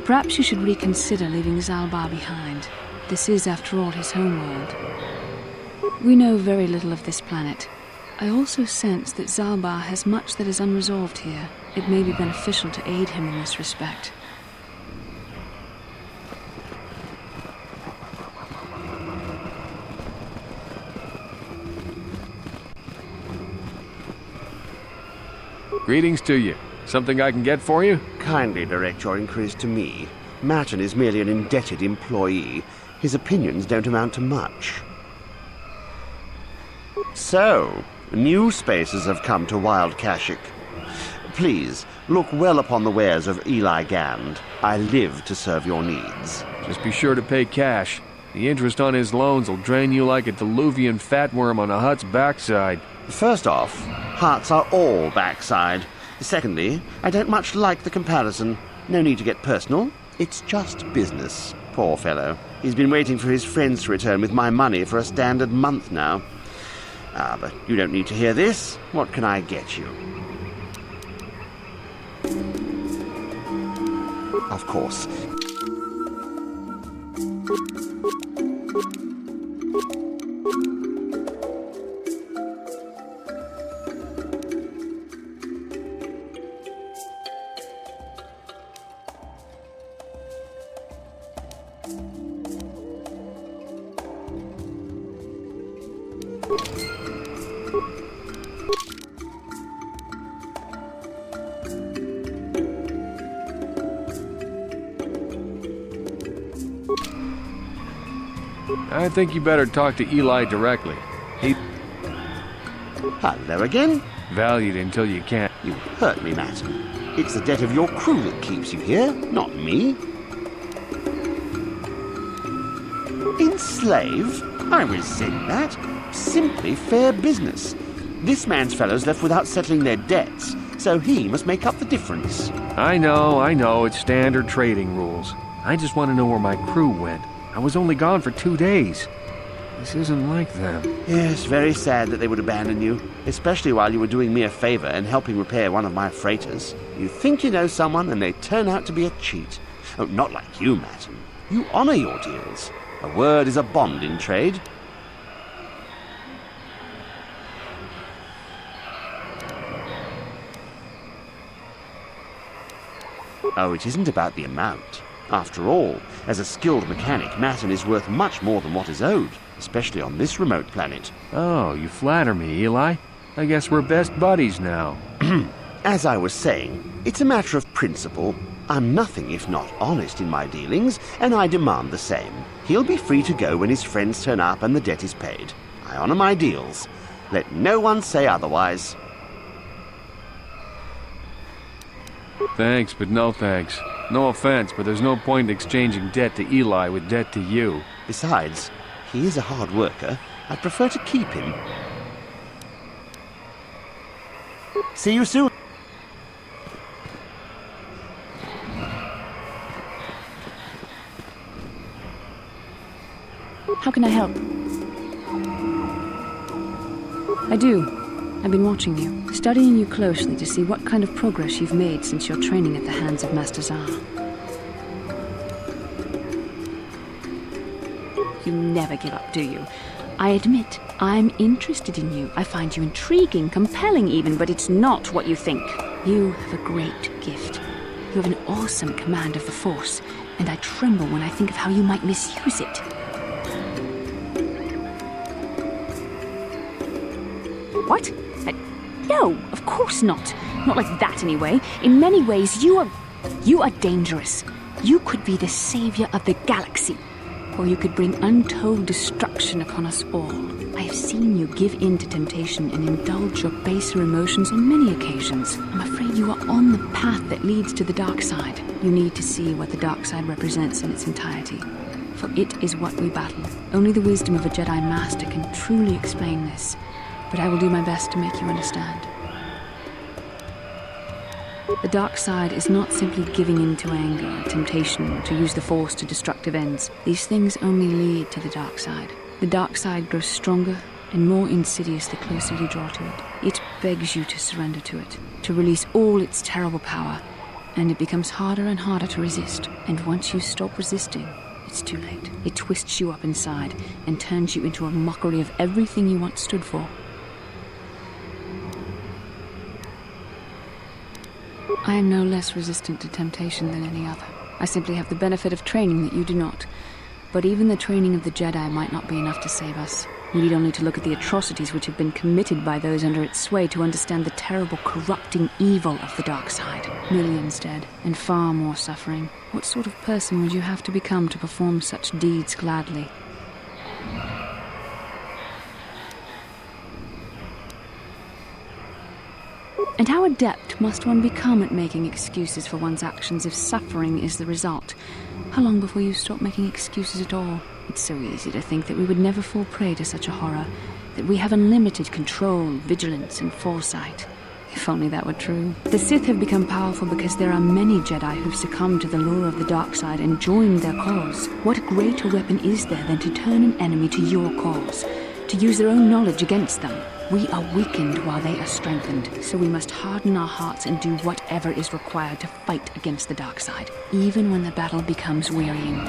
Perhaps you should reconsider leaving Zalbar behind. This is, after all, his homeworld. We know very little of this planet. I also sense that Zalbar has much that is unresolved here. It may be beneficial to aid him in this respect. Greetings to you. Something I can get for you? Kindly direct your inquiries to me. Matten is merely an indebted employee. His opinions don't amount to much. So, new spaces have come to Wild Kashyyyk. Please, look well upon the wares of Eli Gand. I live to serve your needs. Just be sure to pay cash. The interest on his loans will drain you like a diluvian fatworm on a hut's backside. First off, huts are all backside. Secondly, I don't much like the comparison. No need to get personal. It's just business. Poor fellow. He's been waiting for his friends to return with my money for a standard month now. Ah, but you don't need to hear this. What can I get you? Of course. I think you better talk to Eli directly. He... Hello again? Valued until you can't. You hurt me, Matten. It's the debt of your crew that keeps you here, not me. Enslave? I resent that. Simply fair business. This man's fellows left without settling their debts, so he must make up the difference. I know, it's standard trading rules. I just want to know where my crew went. I was only gone for 2 days. This isn't like them. Yes, very sad that they would abandon you, especially while you were doing me a favor and helping repair one of my freighters. You think you know someone and they turn out to be a cheat. Oh, not like you, Matten. You honor your deals. A word is a bond in trade. Oh, it isn't about the amount. After all, as a skilled mechanic, Matten is worth much more than what is owed, especially on this remote planet. Oh, you flatter me, Eli. I guess we're best buddies now. As I was saying, it's a matter of principle. I'm nothing if not honest in my dealings, and I demand the same. He'll be free to go when his friends turn up and the debt is paid. I honor my deals. Let no one say otherwise. Thanks, but no thanks. No offense, but there's no point in exchanging debt to Eli with debt to you. Besides, he is a hard worker. I'd prefer to keep him. See you soon. How can I help? I do. I've been watching you, studying you closely to see what kind of progress you've made since your training at the hands of Master Zar. You never give up, do you? I admit, I'm interested in you. I find you intriguing, compelling even, but it's not what you think. You have a great gift. You have an awesome command of the Force, and I tremble when I think of how you might misuse it. What? No, of course not. Not like that, anyway. In many ways, you are dangerous. You could be the savior of the galaxy, or you could bring untold destruction upon us all. I have seen you give in to temptation and indulge your baser emotions on many occasions. I'm afraid you are on the path that leads to the dark side. You need to see what the dark side represents in its entirety, for it is what we battle. Only the wisdom of a Jedi Master can truly explain this, but I will do my best to make you understand. The dark side is not simply giving in to anger, temptation, or to use the Force to destructive ends. These things only lead to the dark side. The dark side grows stronger and more insidious the closer you draw to it. It begs you to surrender to it, to release all its terrible power, and it becomes harder and harder to resist. And once you stop resisting, it's too late. It twists you up inside and turns you into a mockery of everything you once stood for. I am no less resistant to temptation than any other. I simply have the benefit of training that you do not. But even the training of the Jedi might not be enough to save us. We need only to look at the atrocities which have been committed by those under its sway to understand the terrible, corrupting evil of the dark side. Millions dead, and far more suffering. What sort of person would you have to become to perform such deeds gladly? And how adept must one become at making excuses for one's actions if suffering is the result? How long before you stop making excuses at all? It's so easy to think that we would never fall prey to such a horror, that we have unlimited control, vigilance, and foresight. If only that were true. The Sith have become powerful because there are many Jedi who've succumbed to the lure of the dark side and joined their cause. What greater weapon is there than to turn an enemy to your cause, to use their own knowledge against them? We are weakened while they are strengthened, so we must harden our hearts and do whatever is required to fight against the dark side, even when the battle becomes wearying.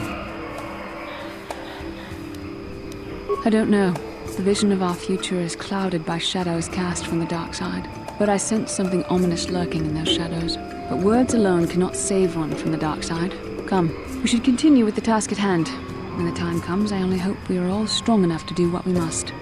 I don't know. The vision of our future is clouded by shadows cast from the dark side, but I sense something ominous lurking in those shadows. But words alone cannot save one from the dark side. Come, we should continue with the task at hand. When the time comes, I only hope we are all strong enough to do what we must.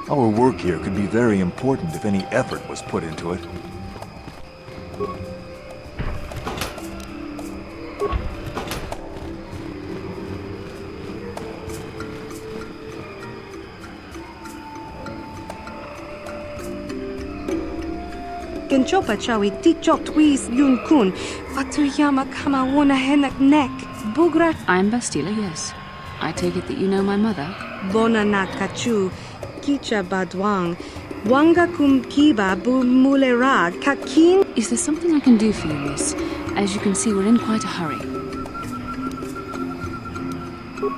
Our work here could be very important if any effort was put into it. Genchopa chawi tichok twis yun kun. Watuyama kama wona henak nek. Bugra. I'm Bastila, yes. I take it that you know my mother? Bona na kachu. Kicha badwang. Wanga kum kiba bu mulera. Kakin. Is there something I can do for you, miss? As you can see, we're in quite a hurry.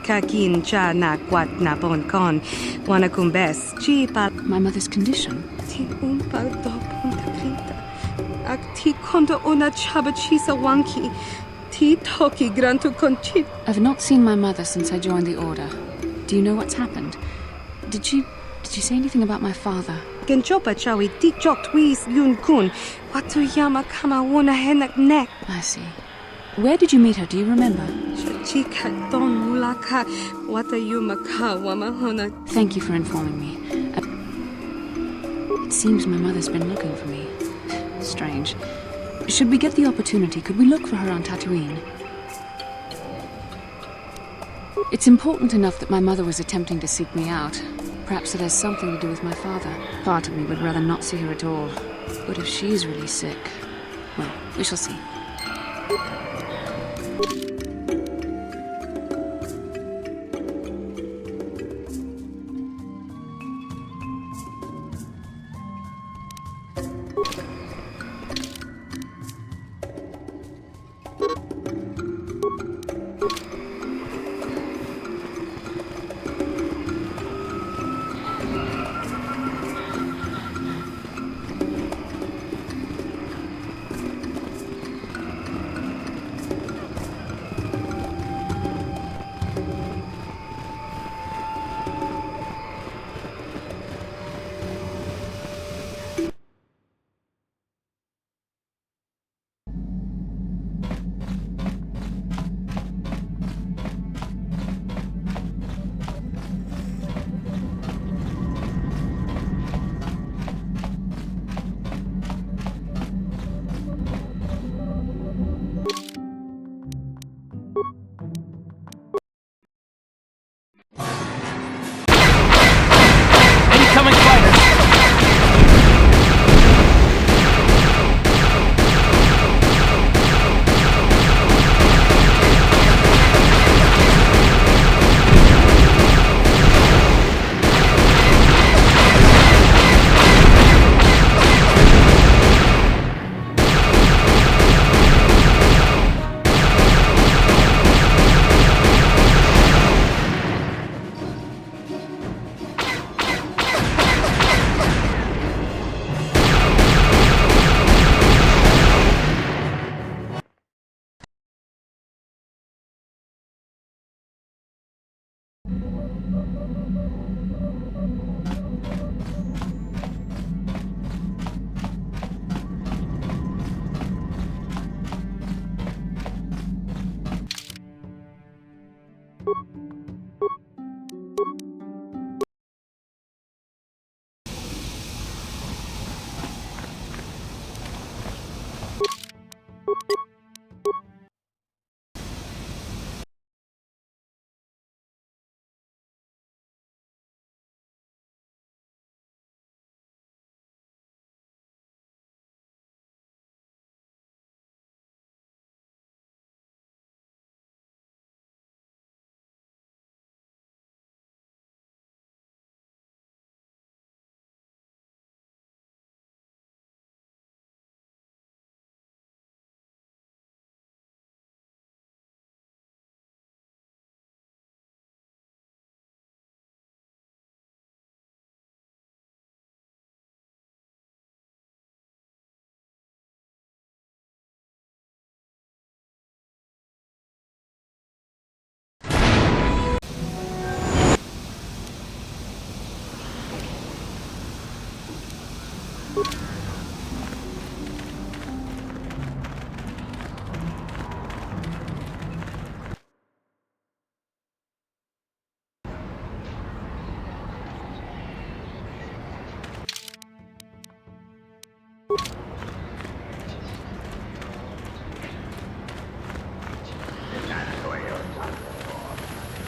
Kakin cha na kwat na bon kon. Wana kumbes. Chipa. My mother's condition? Ti umpa dopun takrita. Ak ti konda ona chaba chisa wanki. Ti toki grantu konchit. I've not seen my mother since I joined the Order. Do you know what's happened? Did she say anything about my father? Genchopa chawi tichok twis yun kun. Watuyama kama wona henak nek. I see. Where did you meet her? Do you remember? Chika don mulaka. Watayuma ka wamahona. Thank you for informing me. It seems my mother's been looking for me. Strange. Should we get the opportunity, could we look for her on Tatooine? It's important enough that my mother was attempting to seek me out. Perhaps it has something to do with my father. Part of me would rather not see her at all. But if she's really sick, well, we shall see.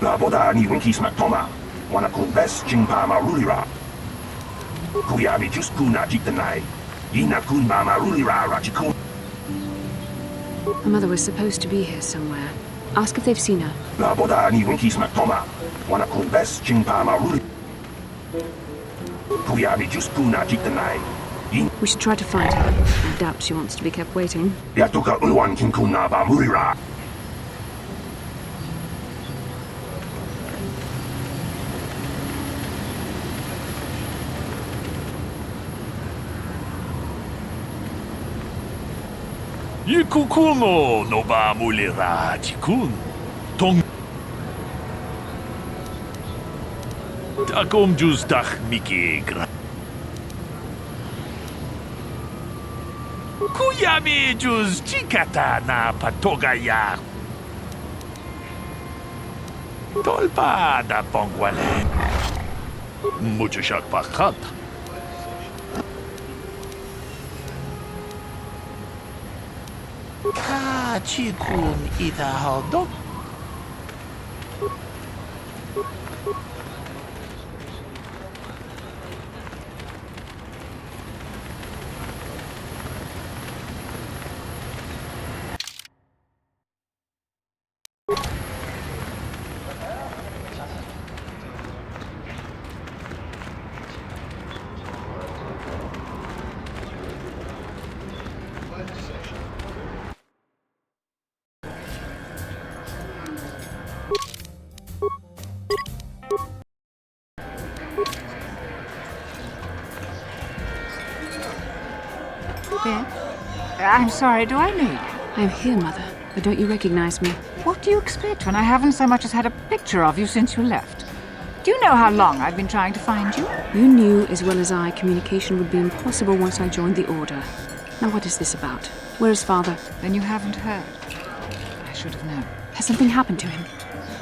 Laboda ni winkisma toma. Wana kun bes jingpa marulira. Kuyami just kuna jitanai. Yina kun ma marulira rachikun. My mother was supposed to be here somewhere. Ask if they've seen her. Laboda ni winkisma toma. Wana kun bes jingpa marulira. Kuyami just kuna jitanai. We should try to find her. I doubt she wants to be kept waiting. Yatuka ulwan kinkuna ba murira. Ikukuno no ba mulira jikun. Tong. Takom jus dach miki gra. Kuyami jus chikata na patogaya. Tolpa da pongwale. Mucho shak pakat. Ka chikun ita hodok. I'm sorry, do I know you? I'm here, Mother, but don't you recognize me? What do you expect when I haven't so much as had a picture of you since you left? Do you know how long I've been trying to find you? You knew as well as I communication would be impossible once I joined the Order. Now what is this about? Where is Father? Then you haven't heard. I should have known. Has something happened to him?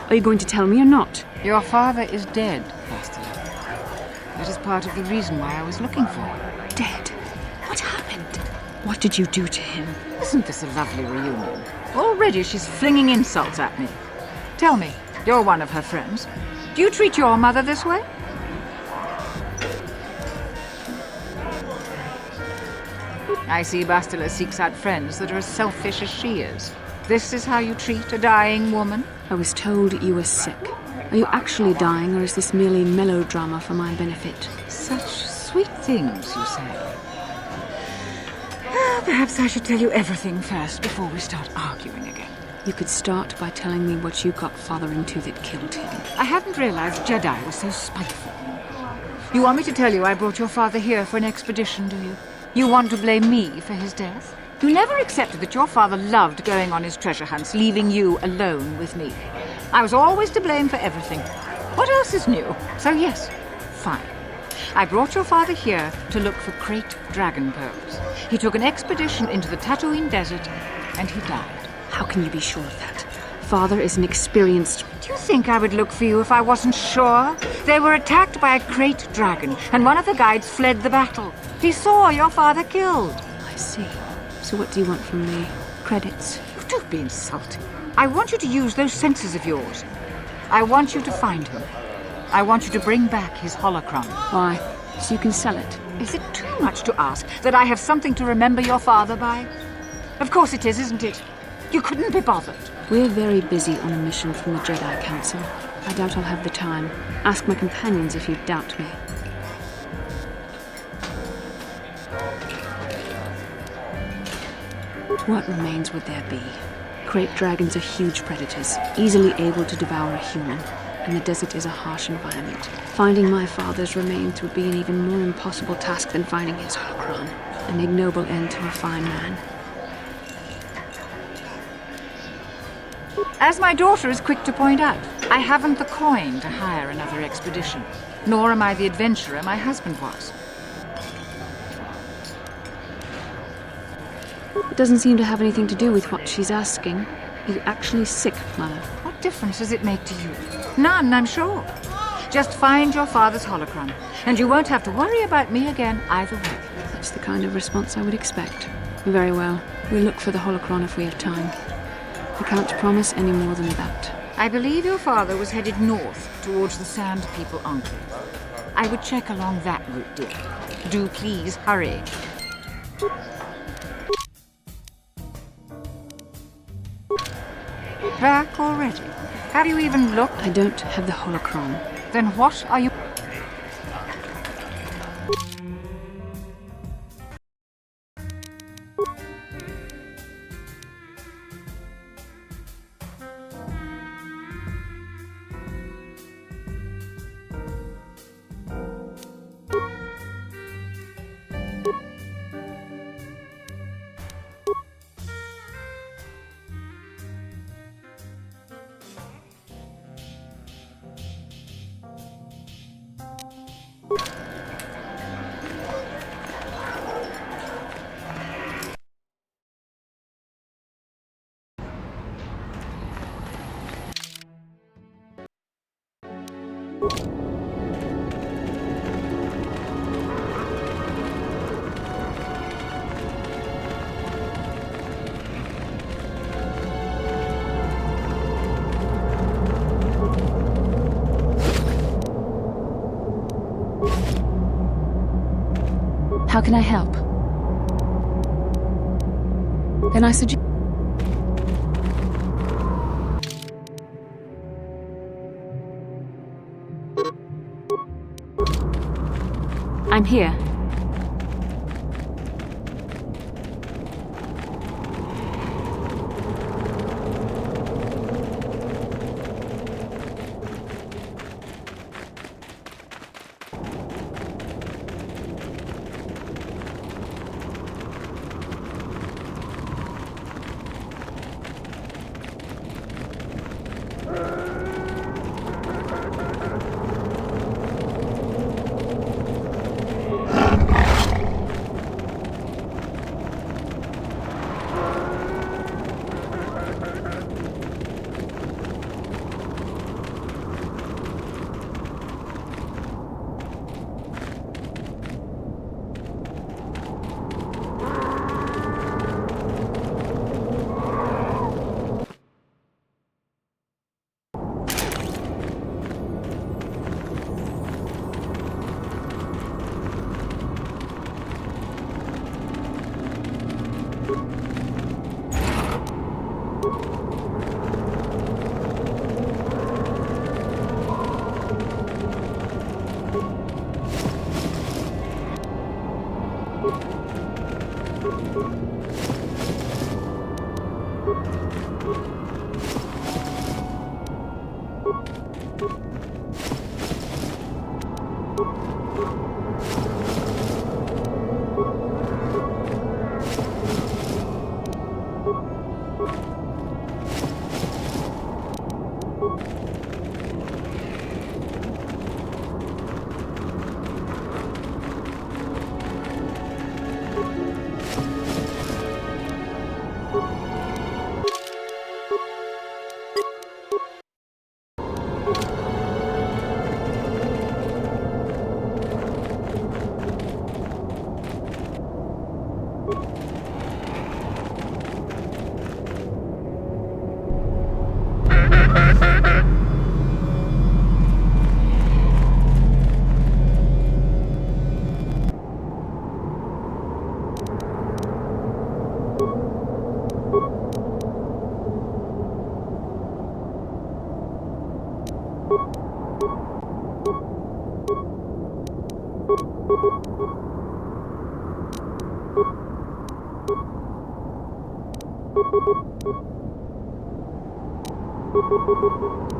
Are you going to tell me or not? Your father is dead, Bastila. That is part of the reason why I was looking for you. Dead? What happened? What did you do to him? Isn't this a lovely reunion? Already she's flinging insults at me. Tell me, you're one of her friends. Do you treat your mother this way? I see Bastila seeks out friends that are as selfish as she is. This is how you treat a dying woman? I was told you were sick. Are you actually dying, or is this merely melodrama for my benefit? Such sweet things, you say. Perhaps I should tell you everything first before we start arguing again. You could start by telling me what you got Father into that killed him. I hadn't realized Jedi was so spiteful. You want me to tell you I brought your father here for an expedition, do you? You want to blame me for his death? You never accepted that your father loved going on his treasure hunts, leaving you alone with me. I was always to blame for everything. What else is new? So yes, fine. I brought your father here to look for Krayt dragon pearls. He took an expedition into the Tatooine desert, and he died. How can you be sure of that? Father is an experienced... Do you think I would look for you if I wasn't sure? They were attacked by a Krayt dragon, and one of the guides fled the battle. He saw your father killed. I see. So what do you want from me? Credits? You don't be insulting. I want you to use those senses of yours. I want you to find him. I want you to bring back his holocron. Why? So you can sell it? Is it too much to ask that I have something to remember your father by? Of course it is, isn't it? You couldn't be bothered. We're very busy on a mission from the Jedi Council. I doubt I'll have the time. Ask my companions if you doubt me. What remains would there be? Krayt dragons are huge predators, easily able to devour a human, and the desert is a harsh environment. Finding my father's remains would be an even more impossible task than finding his holocron. An ignoble end to a fine man. As my daughter is quick to point out, I haven't the coin to hire another expedition, nor am I the adventurer my husband was. It doesn't seem to have anything to do with what she's asking. Are you actually sick, Mother? What difference does it make to you? None, I'm sure. Just find your father's holocron, and you won't have to worry about me again either way. That's the kind of response I would expect. Very well. We'll look for the holocron if we have time. I can't promise any more than that. I believe your father was headed north towards the Sand People Enclave. I would check along that route, dear. Do please hurry. Back already? Have you even looked? I don't have the holocron. Then what are you... How can I help? Then I suggest... I'm here.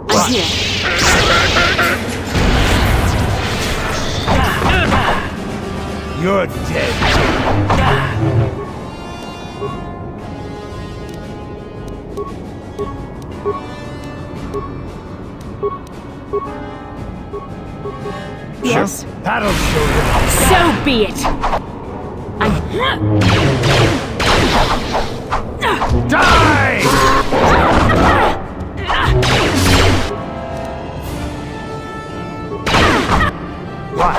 I'm here. You're dead. Yes. That'll show you. So be it. What?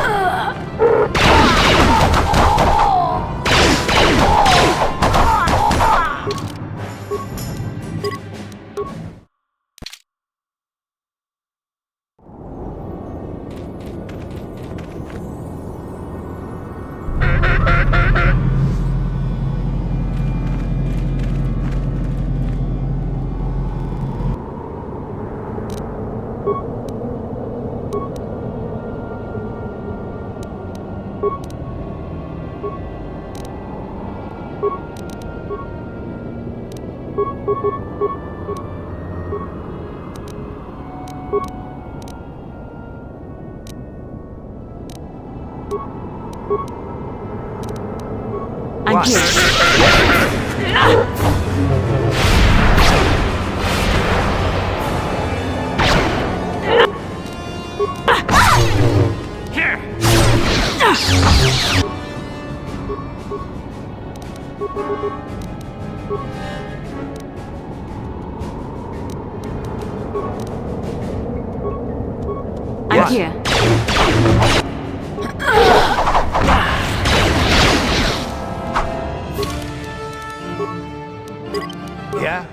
I'm here. I'm here. Yeah?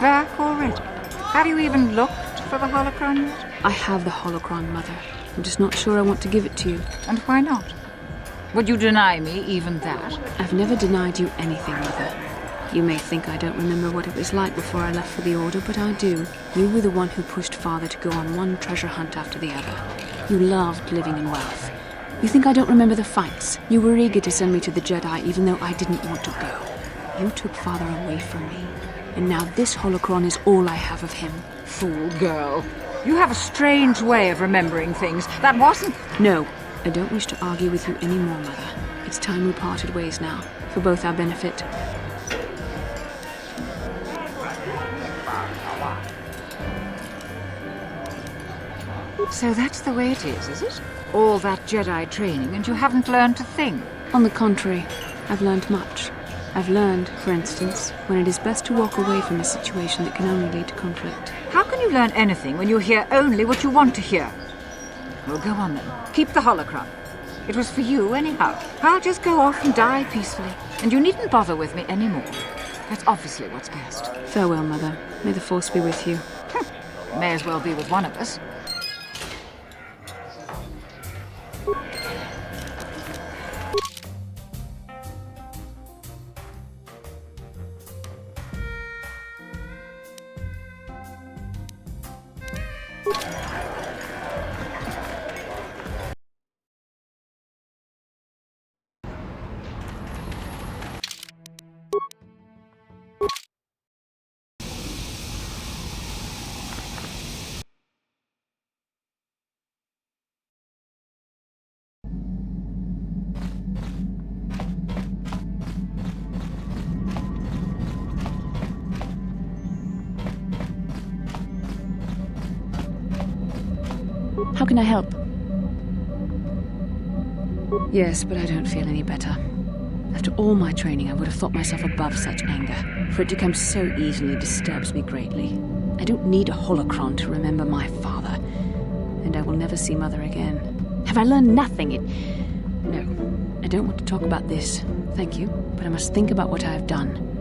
Back already? Have you even looked for the holocron yet? I have the holocron, Mother. I'm just not sure I want to give it to you. And why not? Would you deny me even that? I've never denied you anything, Mother. You may think I don't remember what it was like before I left for the Order, but I do. You were the one who pushed Father to go on one treasure hunt after the other. You loved living in wealth. You think I don't remember the fights? You were eager to send me to the Jedi even though I didn't want to go. You took Father away from me. And now this holocron is all I have of him. Fool girl. You have a strange way of remembering things. That wasn't... No, I don't wish to argue with you anymore, Mother. It's time we parted ways now, for both our benefit. So that's the way it is it? All that Jedi training and you haven't learned a thing? On the contrary, I've learned much. I've learned, for instance, when it is best to walk away from a situation that can only lead to conflict. How can you learn anything when you hear only what you want to hear? Well, go on then. Keep the holocron. It was for you anyhow. I'll just go off and die peacefully. And you needn't bother with me anymore. That's obviously what's best. Farewell, Mother. May the Force be with you. May as well be with one of us. How can I help? Yes, but I don't feel any better. After all my training, I would have thought myself above such anger. For it to come so easily disturbs me greatly. I don't need a holocron to remember my father. And I will never see Mother again. Have I learned nothing? No, I don't want to talk about this. Thank you, but I must think about what I have done.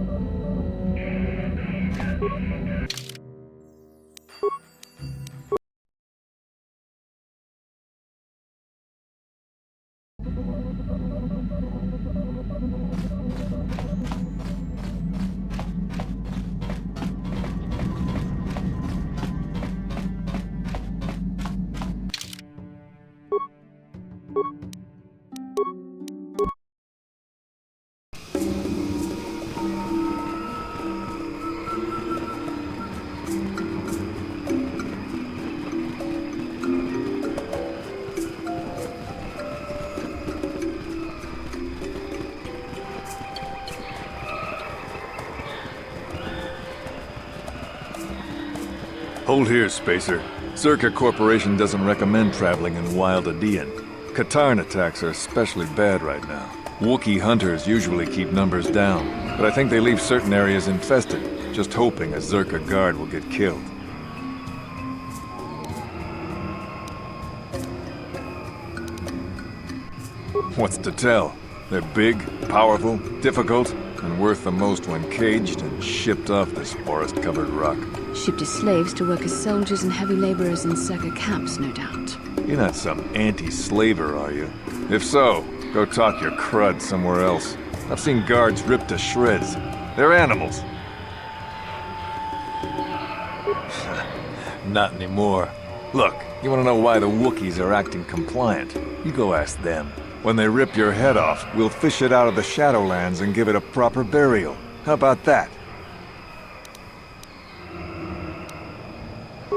Hold here, Spacer. Zerka Corporation doesn't recommend traveling in Wild Adean. Katarn attacks are especially bad right now. Wookiee hunters usually keep numbers down, but I think they leave certain areas infested, just hoping a Zerka guard will get killed. What's to tell? They're big, powerful, difficult, and worth the most when caged and shipped off this forest-covered rock. Shipped as slaves to work as soldiers and heavy laborers in Zerka camps, no doubt. You're not some anti-slaver, are you? If so, go talk your crud somewhere else. I've seen guards ripped to shreds. They're animals. Not anymore. Look, you want to know why the Wookiees are acting compliant? You go ask them. When they rip your head off, we'll fish it out of the Shadowlands and give it a proper burial. How about that?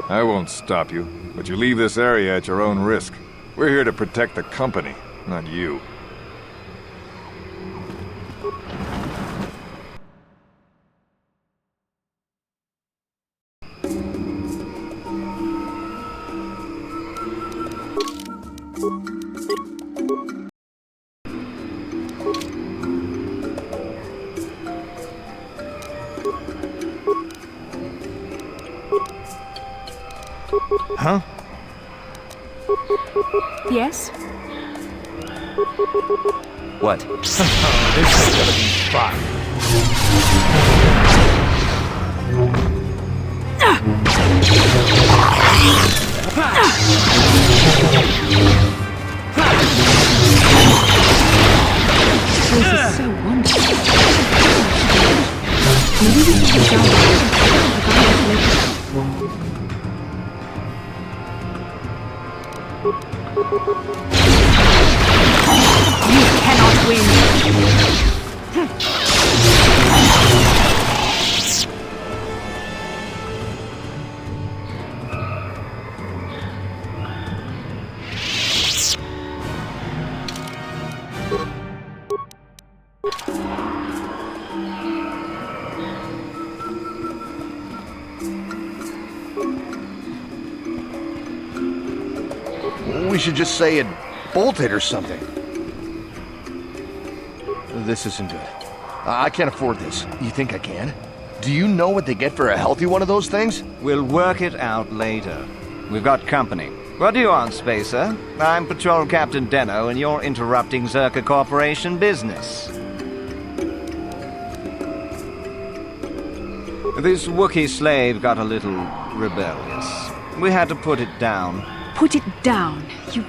I won't stop you, but you leave this area at your own risk. We're here to protect the company, not you. Huh? Yes? What? This is gonna be fun. This is so wonderful. Maybe we can get down. You cannot win. We should just say it bolted or something. This isn't good. I can't afford this. You think I can? Do you know what they get for a healthy one of those things? We'll work it out later. We've got company. What do you want, Spacer? I'm Patrol Captain Deno, and you're interrupting Zerka Corporation business. This Wookiee slave got a little rebellious. We had to put it down. Put it down. You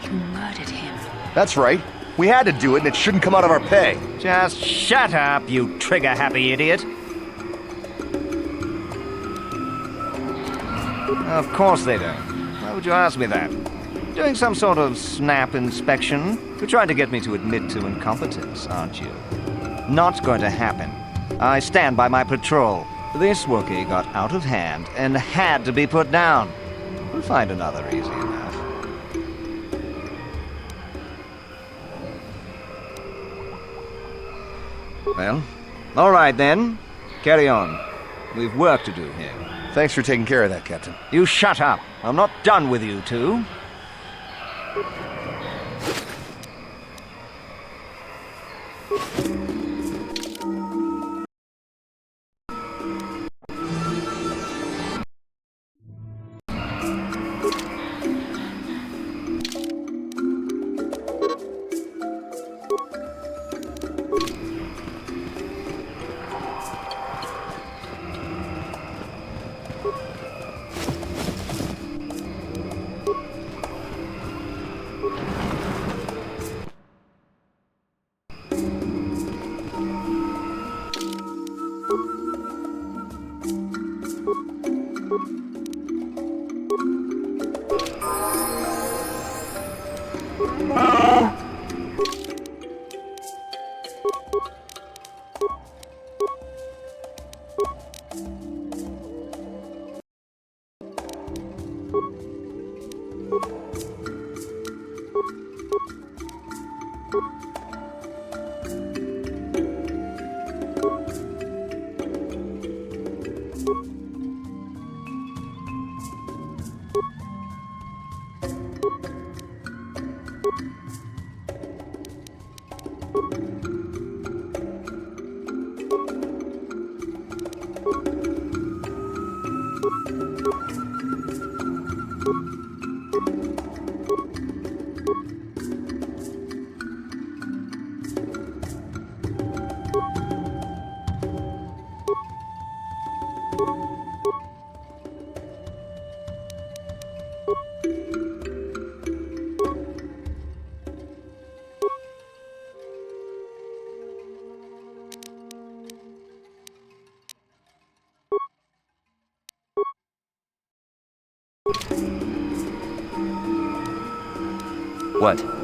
murdered him. That's right. We had to do it, and it shouldn't come out of our pay. Just shut up, you trigger-happy idiot. Of course they don't. Why would you ask me that? Doing some sort of snap inspection? You're trying to get me to admit to incompetence, aren't you? Not going to happen. I stand by my patrol. This Wookiee got out of hand and had to be put down. We'll find another easy enough. Well, all right then. Carry on. We've work to do here. Thanks for taking care of that, Captain. You shut up. I'm not done with you two. What?